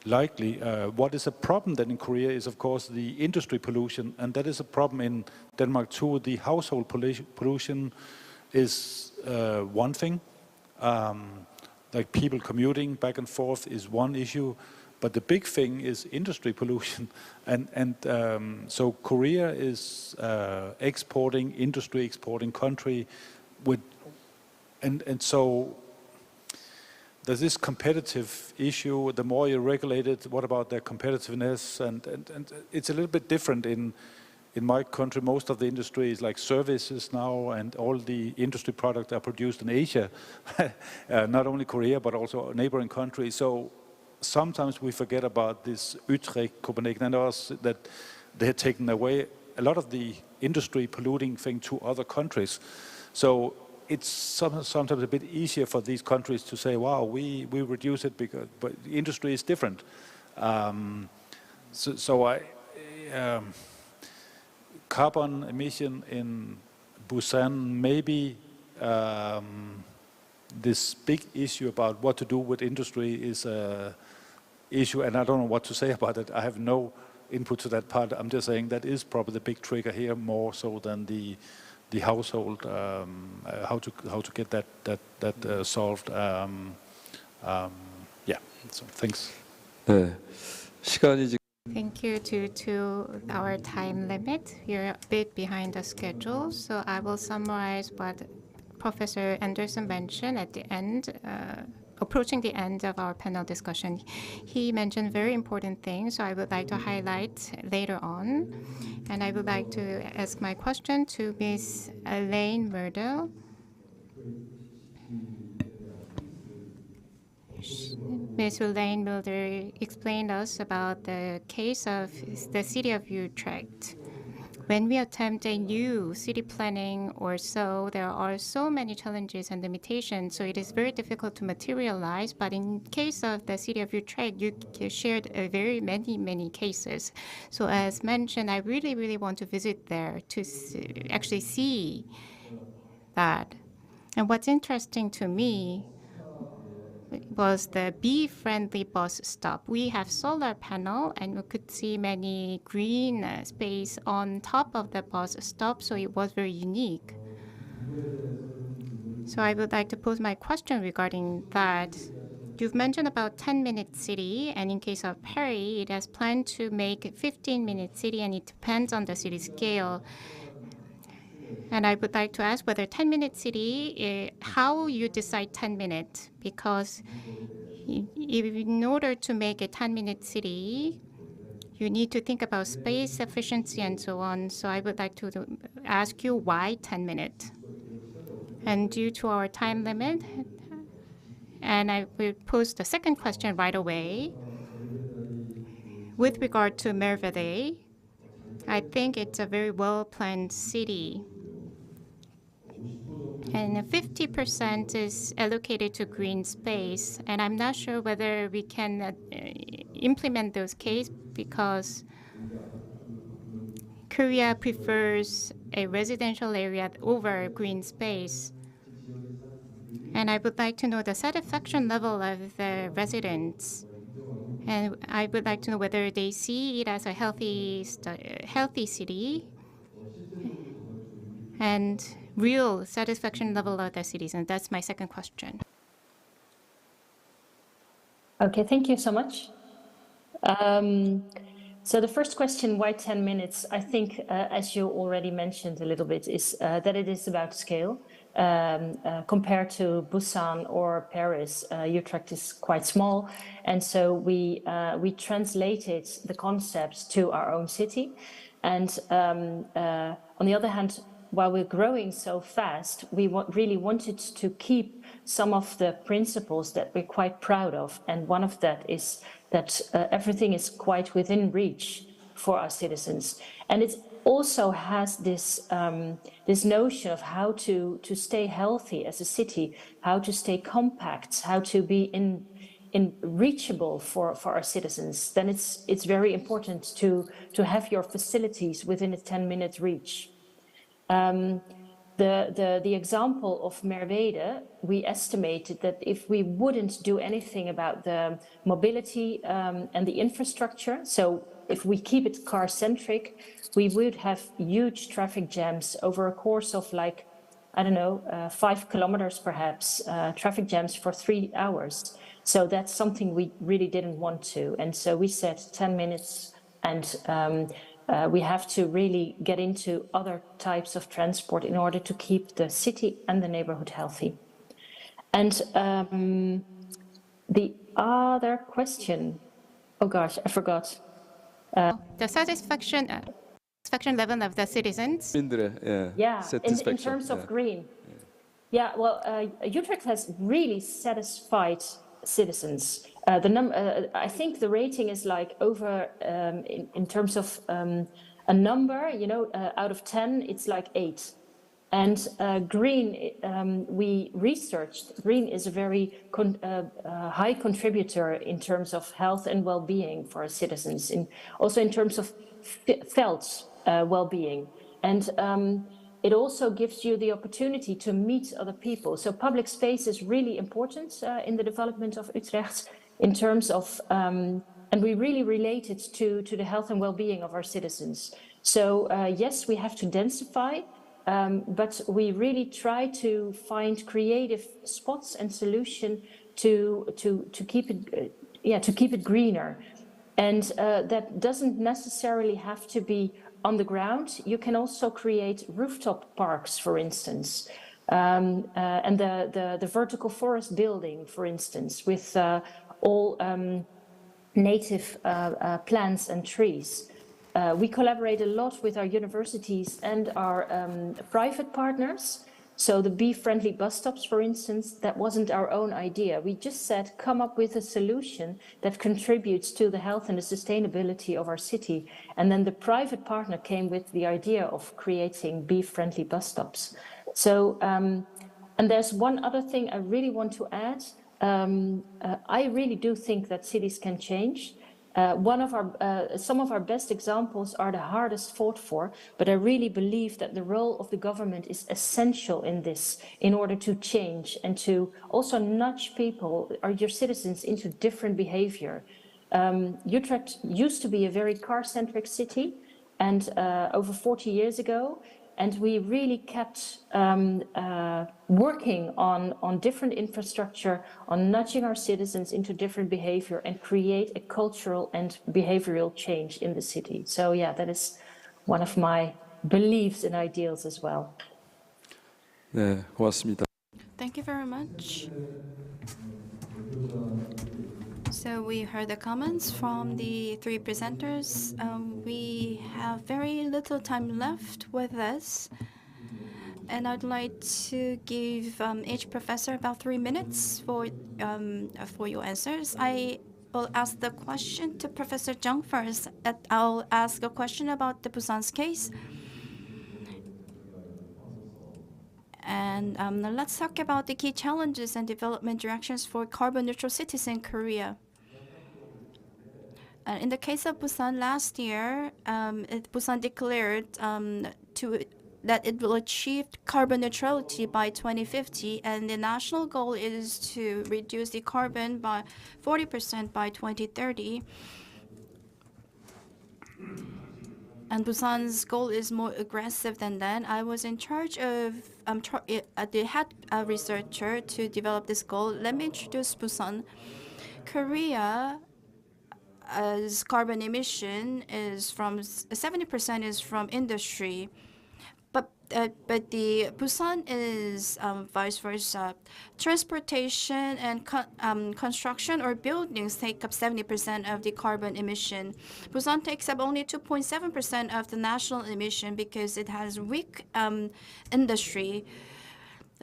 likely. What is a problem then in Korea is, of course, the industry pollution, and that is a problem in Denmark too. The household pollution is one thing. Like people commuting back and forth is one issue, but the big thing is industry pollution. And so Korea is industry exporting country with, and so there's this competitive issue. The more you regulate it, what about their competitiveness? And it's a little bit different in my country. Most of the industry is like services now, and all the industry products are produced in Asia, not only Korea, but also neighboring countries. So sometimes we forget about this Utrecht, Copenhagen, and us, that they had taken away a lot of the industry polluting thing to other countries. So it's sometimes a bit easier for these countries to say, wow, we reduce it, but the industry is different. Carbon emission in Busan, maybe this big issue about what to do with industry is an issue, and I don't know what to say about it. I have no input to that part. I'm just saying that is probably the big trigger here, more so than the household, how to get that solved. Yeah, so thanks. 시간이 Thank you. Due to our time limit, we're a bit behind the schedule, so I will summarize what Professor Anderson mentioned at the end, approaching the end of our panel discussion. He mentioned very important things, so I would like to highlight later on. And I would like to ask my question to Ms. Elaine Murdo. Ms. Elaine Mulder explained us about the case of the city of Utrecht. When we attempt a new city planning or so, there are so many challenges and limitations, so it is very difficult to materialize. But in case of the city of Utrecht, you shared many cases. So as mentioned, I really want to visit there to actually see that. And what's interesting to me was the bee-friendly bus stop. We have solar panel, and we could see many green space on top of the bus stop, so it was very unique. So I would like to pose my question regarding that. You've mentioned about 10-minute city, and in case of Paris, it has planned to make a 15-minute city, and it depends on the city scale. And I would like to ask whether 10-minute city, how you decide 10 minutes, because in order to make a 10-minute city, you need to think about space efficiency and so on. So I would like to ask you why 10 minutes. And due to our time limit, and I will pose the second question right away. With regard to Mervede, I think it's a very well-planned city. And 50% is allocated to green space. And I'm not sure whether we can implement those cases because Korea prefers a residential area over green space. And I would like to know the satisfaction level of the residents. And I would like to know whether they see it as a healthy city and real satisfaction level of the citizens. That's my second question. Okay, thank you so much. So the first question, why 10 minutes? I think, as you already mentioned a little bit, is that it is about scale. Compared to Busan or Paris, Utrecht is quite small. And so we translated the concepts to our own city. And on the other hand, while we're growing so fast, we really wanted to keep some of the principles that we're quite proud of. And one of that is that everything is quite within reach for our citizens. And it also has this, this notion of how to stay healthy as a city, how to stay compact, how to be in reachable for our citizens. Then it's very important to have your facilities within a 10-minute reach. The example of Merwede, we estimated that if we wouldn't do anything about the mobility and the infrastructure, so if we keep it car-centric, we would have huge traffic jams over a course of like, I don't know, 5 kilometers perhaps, traffic jams for 3 hours. So that's something we really didn't want to. And so we said 10 minutes and we have to really get into other types of transport in order to keep the city and the neighborhood healthy. And the other question, oh gosh, I forgot. The satisfaction level of the citizens. Yeah, in terms of green. Yeah, well, Utrecht has really satisfied citizens. I think the rating is like over, in terms of a number, you know, out of 10, it's like 8. And green, we researched, green is a very high contributor in terms of health and well-being for our citizens, also in terms of felt well-being. And it also gives you the opportunity to meet other people. So public space is really important in the development of Utrecht in terms of, and we really relate it to the health and well-being of our citizens. So yes, we have to densify, but we really try to find creative spots and solution to keep it, to keep it greener. And that doesn't necessarily have to be on the ground. You can also create rooftop parks, for instance, and the vertical forest building, for instance, with all native plants and trees. We collaborate a lot with our universities and our private partners. So the bee-friendly bus stops, for instance, that wasn't our own idea. We just said, come up with a solution that contributes to the health and the sustainability of our city. And then the private partner came with the idea of creating bee-friendly bus stops. So, and there's one other thing I really want to add. I really do think that cities can change. Some of our best examples are the hardest fought for, but I really believe that the role of the government is essential in this, in order to change and to also nudge people or your citizens into different behavior. Utrecht used to be a very car-centric city, and over 40 years ago, and we really kept working on different infrastructure, on nudging our citizens into different behavior and create a cultural and behavioral change in the city. So yeah, that is one of my beliefs and ideals as well. 네, 고맙습니다. Thank you very much. So we heard the comments from the three presenters. We have very little time left with us. And I'd like to give each professor about 3 minutes for your answers. I will ask the question to Professor Jung first. I'll ask a question about the Busan's case. And let's talk about the key challenges and development directions for carbon neutral cities in Korea. In the case of Busan last year, Busan declared that it will achieve carbon neutrality by 2050, and the national goal is to reduce the carbon by 40% by 2030. And Busan's goal is more aggressive than that. I was in charge of the head researcher to develop this goal. Let me introduce Busan. Korea as carbon emission is from 70% is from industry, but the Busan is vice versa. Transportation and construction or buildings take up 70% of the carbon emission. Busan takes up only 2.7% of the national emission because it has weak industry.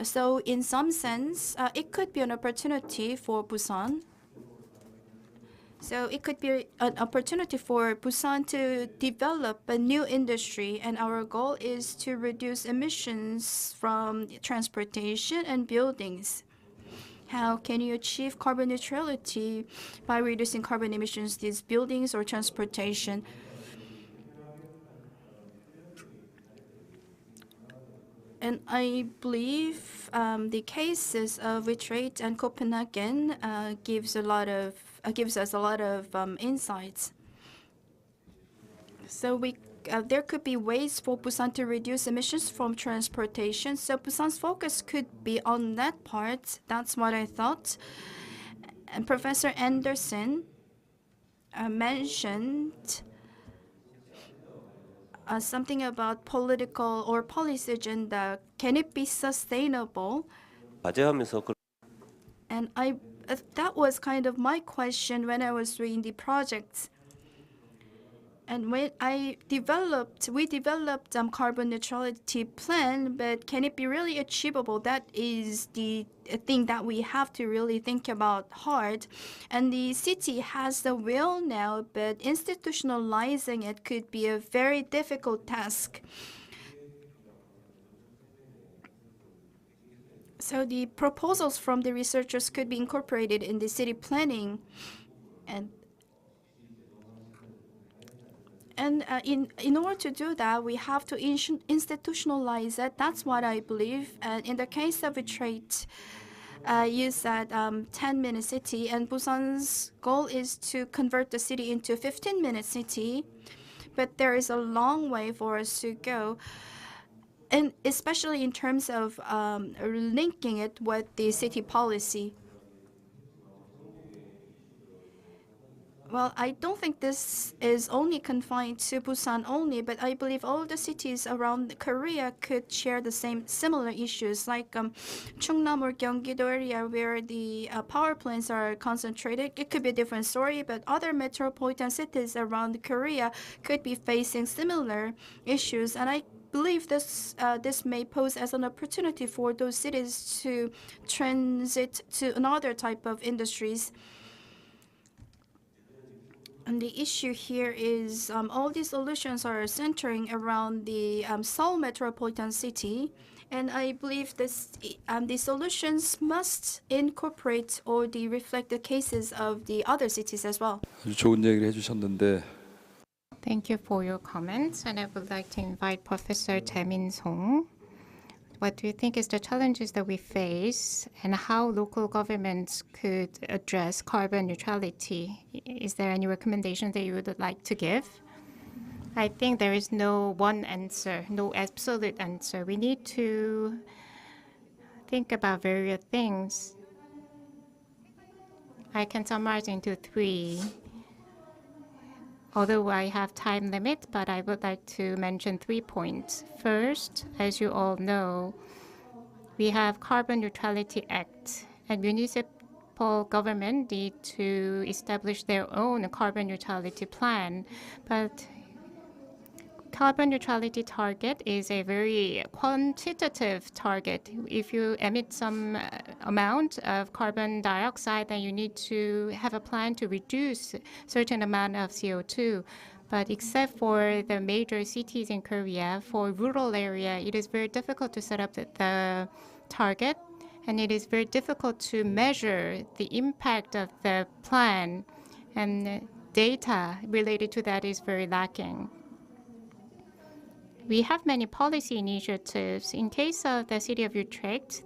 So in some sense, it could be an opportunity for Busan. So it could be an opportunity for Busan to develop a new industry, and our goal is to reduce emissions from transportation and buildings. How can you achieve carbon neutrality by reducing carbon emissions, these buildings or transportation? And I believe the cases of Utrecht and Copenhagen gives us a lot of insights. So there could be ways for Busan to reduce emissions from transportation. So Busan's focus could be on that part. That's what I thought. And Professor Anderson mentioned something about political or policy agenda. Can it be sustainable? And that was kind of my question when I was doing the projects. And when we developed carbon neutrality plan, but can it be really achievable? That is the thing that we have to really think about hard. And the city has the will now, but institutionalizing it could be a very difficult task. So the proposals from the researchers could be incorporated in the city planning, and in order to do that, we have to institutionalize it. That's what I believe. And in the case of Utrecht, you said 10-minute city, and Busan's goal is to convert the city into a 15-minute city. But there is a long way for us to go, and especially in terms of linking it with the city policy. Well, I don't think this is only confined to Busan only, but I believe all the cities around Korea could share the similar issues, like Chungnam or Gyeonggi-do area where the power plants are concentrated. It could be a different story, but other metropolitan cities around Korea could be facing similar issues, and I believe this may pose as an opportunity for those cities to transit to another type of industries. And the issue here is all these solutions are centering around the Seoul metropolitan city, and I believe the solutions must incorporate or reflect the cases of the other cities as well. 아주 좋은 얘기를 해주셨는데 Thank you for your comments, and I would like to invite Professor Jae-min Song. What do you think is the challenges that we face, and how local governments could address carbon neutrality? Is there any recommendation that you would like to give? I think there is no one answer, no absolute answer. We need to think about various things. I can summarize into 3. Although I have time limit, but I would like to mention 3 points. First, as you all know, we have Carbon Neutrality Act, and municipal government need to establish their own carbon neutrality plan. But carbon neutrality target is a very quantitative target. If you emit some amount of carbon dioxide, then you need to have a plan to reduce certain amount of CO2. But except for the major cities in Korea, for rural area, it is very difficult to set up the target, and it is very difficult to measure the impact of the plan, and data related to that is very lacking. We have many policy initiatives. In case of the city of Utrecht,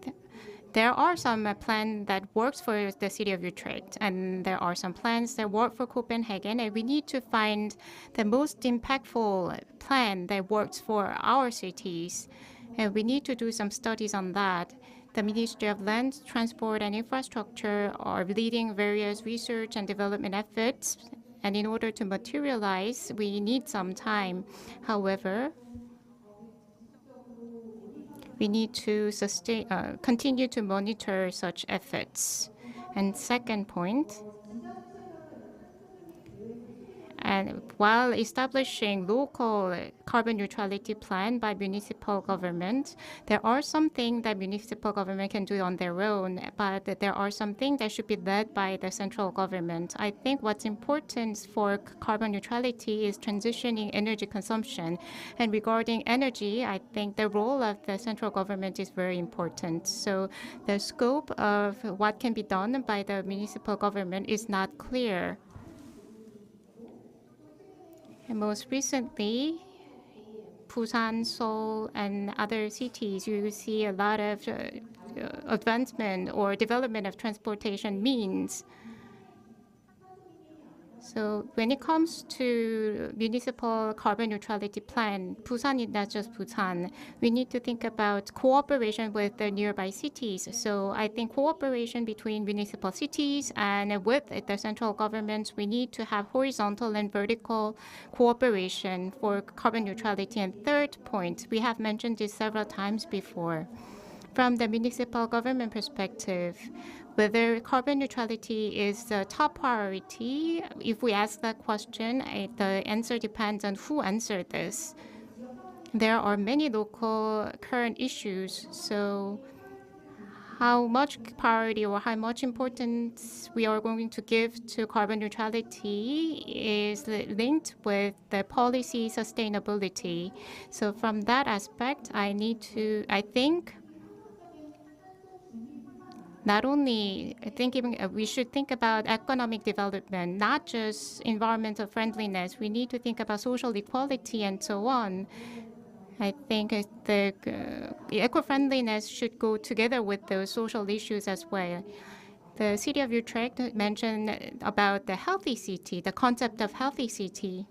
there are some plans that works for the city of Utrecht, and there are some plans that work for Copenhagen, and we need to find the most impactful plan that works for our cities. And we need to do some studies on that. The Ministry of Land, Transport and Infrastructure are leading various research and development efforts, and in order to materialize, we need some time. However, we need to continue to monitor such efforts. And second point, and while establishing local carbon neutrality plan by municipal government, there are some things that municipal government can do on their own, but there are some things that should be led by the central government. I think what's important for carbon neutrality is transitioning energy consumption. And regarding energy, I think the role of the central government is very important. So the scope of what can be done by the municipal government is not clear. And most recently, Busan, Seoul, and other cities, you see a lot of advancement or development of transportation means. So when it comes to municipal carbon neutrality plan, Busan is not just Busan. We need to think about cooperation with the nearby cities. So I think cooperation between municipal cities and with the central government, we need to have horizontal and vertical cooperation for carbon neutrality. And third point, we have mentioned this several times before. From the municipal government perspective, whether carbon neutrality is the top priority, if we ask that question, the answer depends on who answered this. There are many local current issues, so how much priority or how much importance we are going to give to carbon neutrality is linked with the policy sustainability. So from that aspect, I think not only we should think about economic development, not just environmental friendliness. We need to think about social equality and so on. I think the eco-friendliness should go together with those social issues as well. The city of Utrecht mentioned about the healthy city, the concept of healthy city.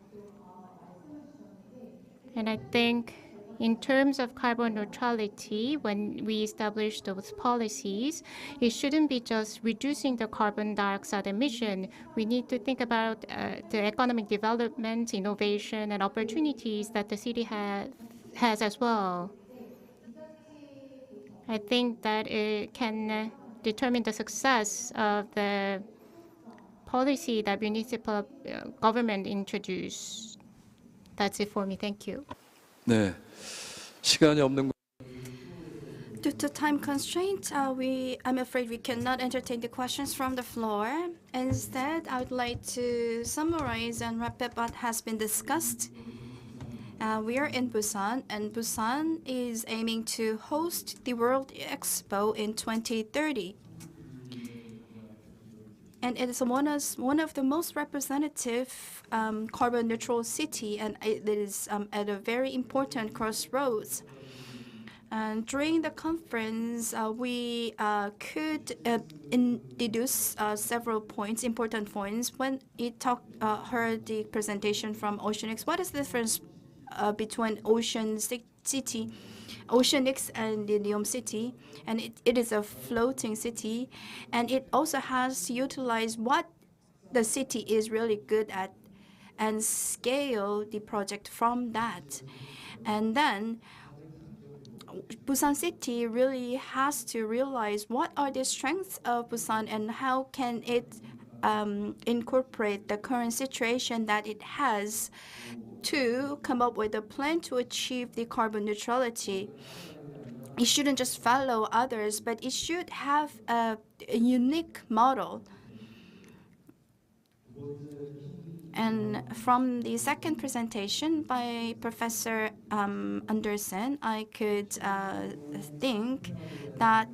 And I think in terms of carbon neutrality, when we establish those policies, it shouldn't be just reducing the carbon dioxide emission. We need to think about the economic development, innovation, and opportunities that the city has as well. I think that it can determine the success of the policy that municipal government introduced. That's it for me. Thank you. 네, 시간이 없는 Due to time constraints, I'm afraid we cannot entertain the questions from the floor. Instead, I would like to summarize and wrap up what has been discussed. We are in Busan, and Busan is aiming to host the World Expo in 2030. And it is one of the most representative carbon neutral city, and it is at a very important crossroads. And during the conference, we could deduce several points, important points. When you heard the presentation from Oceanix, what is the difference between Oceanix and the Neom City? And it is a floating city, and it also has to utilize what the city is really good at and scale the project from that. And then Busan City really has to realize what are the strengths of Busan and how can it incorporate the current situation that it has to come up with a plan to achieve the carbon neutrality. It shouldn't just follow others, but it should have a unique model. And from the second presentation by Professor Anderson, I could think that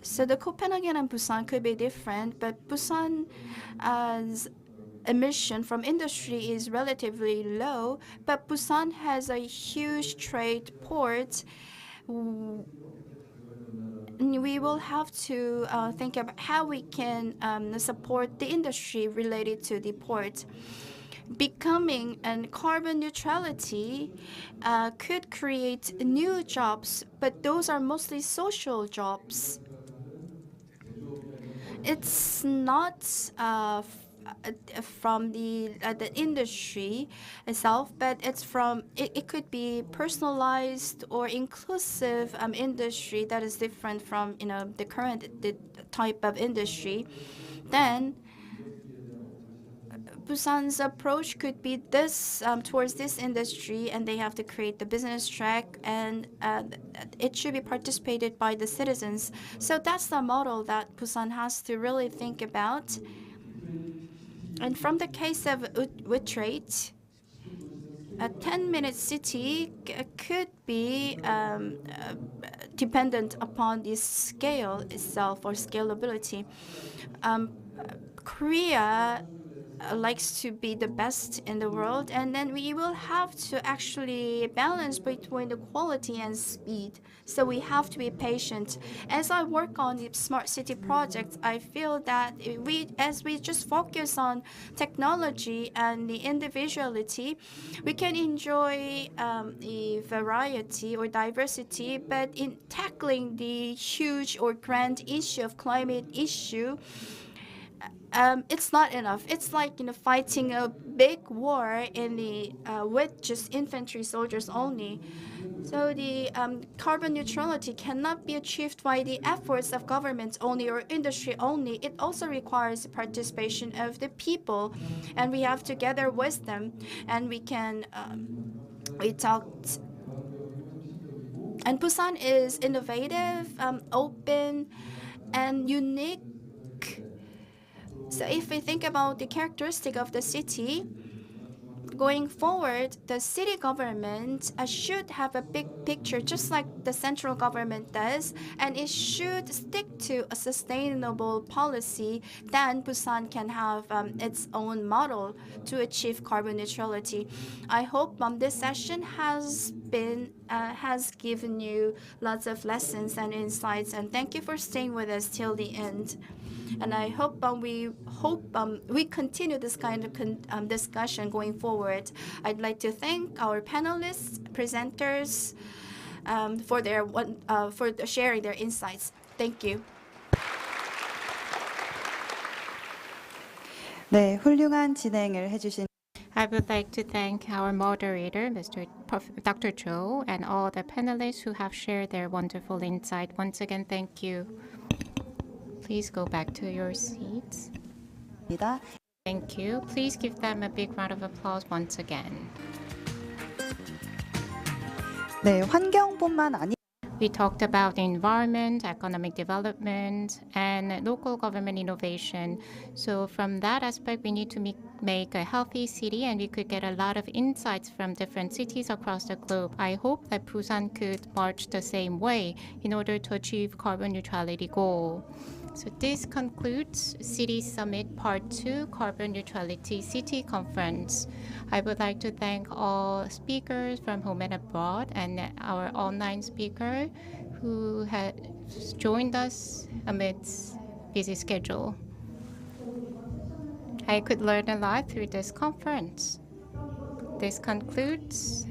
so the Copenhagen and Busan could be different, but Busan's emission from industry is relatively low, but Busan has a huge trade port. We will have to think about how we can support the industry related to the port. Becoming a carbon neutrality could create new jobs, but those are mostly social jobs. It's not from the industry itself, but it's from it could be personalized or inclusive industry that is different from the current type of industry. Then Busan's approach could be this towards this industry, and they have to create the business track, and it should be participated by the citizens. So that's the model that Busan has to really think about. And from the case of Utrecht, a 10-minute city could be dependent upon the scale itself or scalability. Korea likes to be the best in the world, and then we will have to actually balance between the quality and speed. So we have to be patient. As I work on the smart city projects, I feel that as we just focus on technology and the individuality, we can enjoy the variety or diversity, but in tackling the huge or grand issue of climate issue, it's not enough. It's like fighting a big war in the with just infantry soldiers only. So the carbon neutrality cannot be achieved by the efforts of governments only or industry only. It also requires the participation of the people, and we have to gather wisdom, and we can we talked. And Busan is innovative, open, and unique. So if we think about the characteristic of the city, going forward, the city government should have a big picture, just like the central government does, and it should stick to a sustainable policy. Then Busan can have its own model to achieve carbon neutrality. I hope this session has given you lots of lessons and insights, and thank you for staying with us till the end. And I hope we continue this kind of discussion going forward. I'd like to thank our panelists, presenters, for sharing their insights. Thank you. 네, 훌륭한 진행을 해주신 I would like to thank our moderator, Dr. Cho, and all the panelists who have shared their wonderful insight. Once again, thank you. Please go back to your seats. 입니다. Thank you. Please give them a big round of applause once again. 네, 환경뿐만 아니 We talked about the environment, economic development, and local government innovation. So from that aspect, we need to make a healthy city, and we could get a lot of insights from different cities across the globe. I hope that Busan could march the same way in order to achieve carbon neutrality goal. So this concludes City Summit Part 2 Carbon Neutrality City Conference. I would like to thank all speakers from home and abroad and our online speaker who has joined us amidst busy schedule. I could learn a lot through this conference. This concludes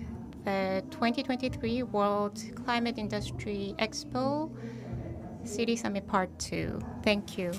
the 2023 World Climate Industry Expo City Summit Part 2. Thank you.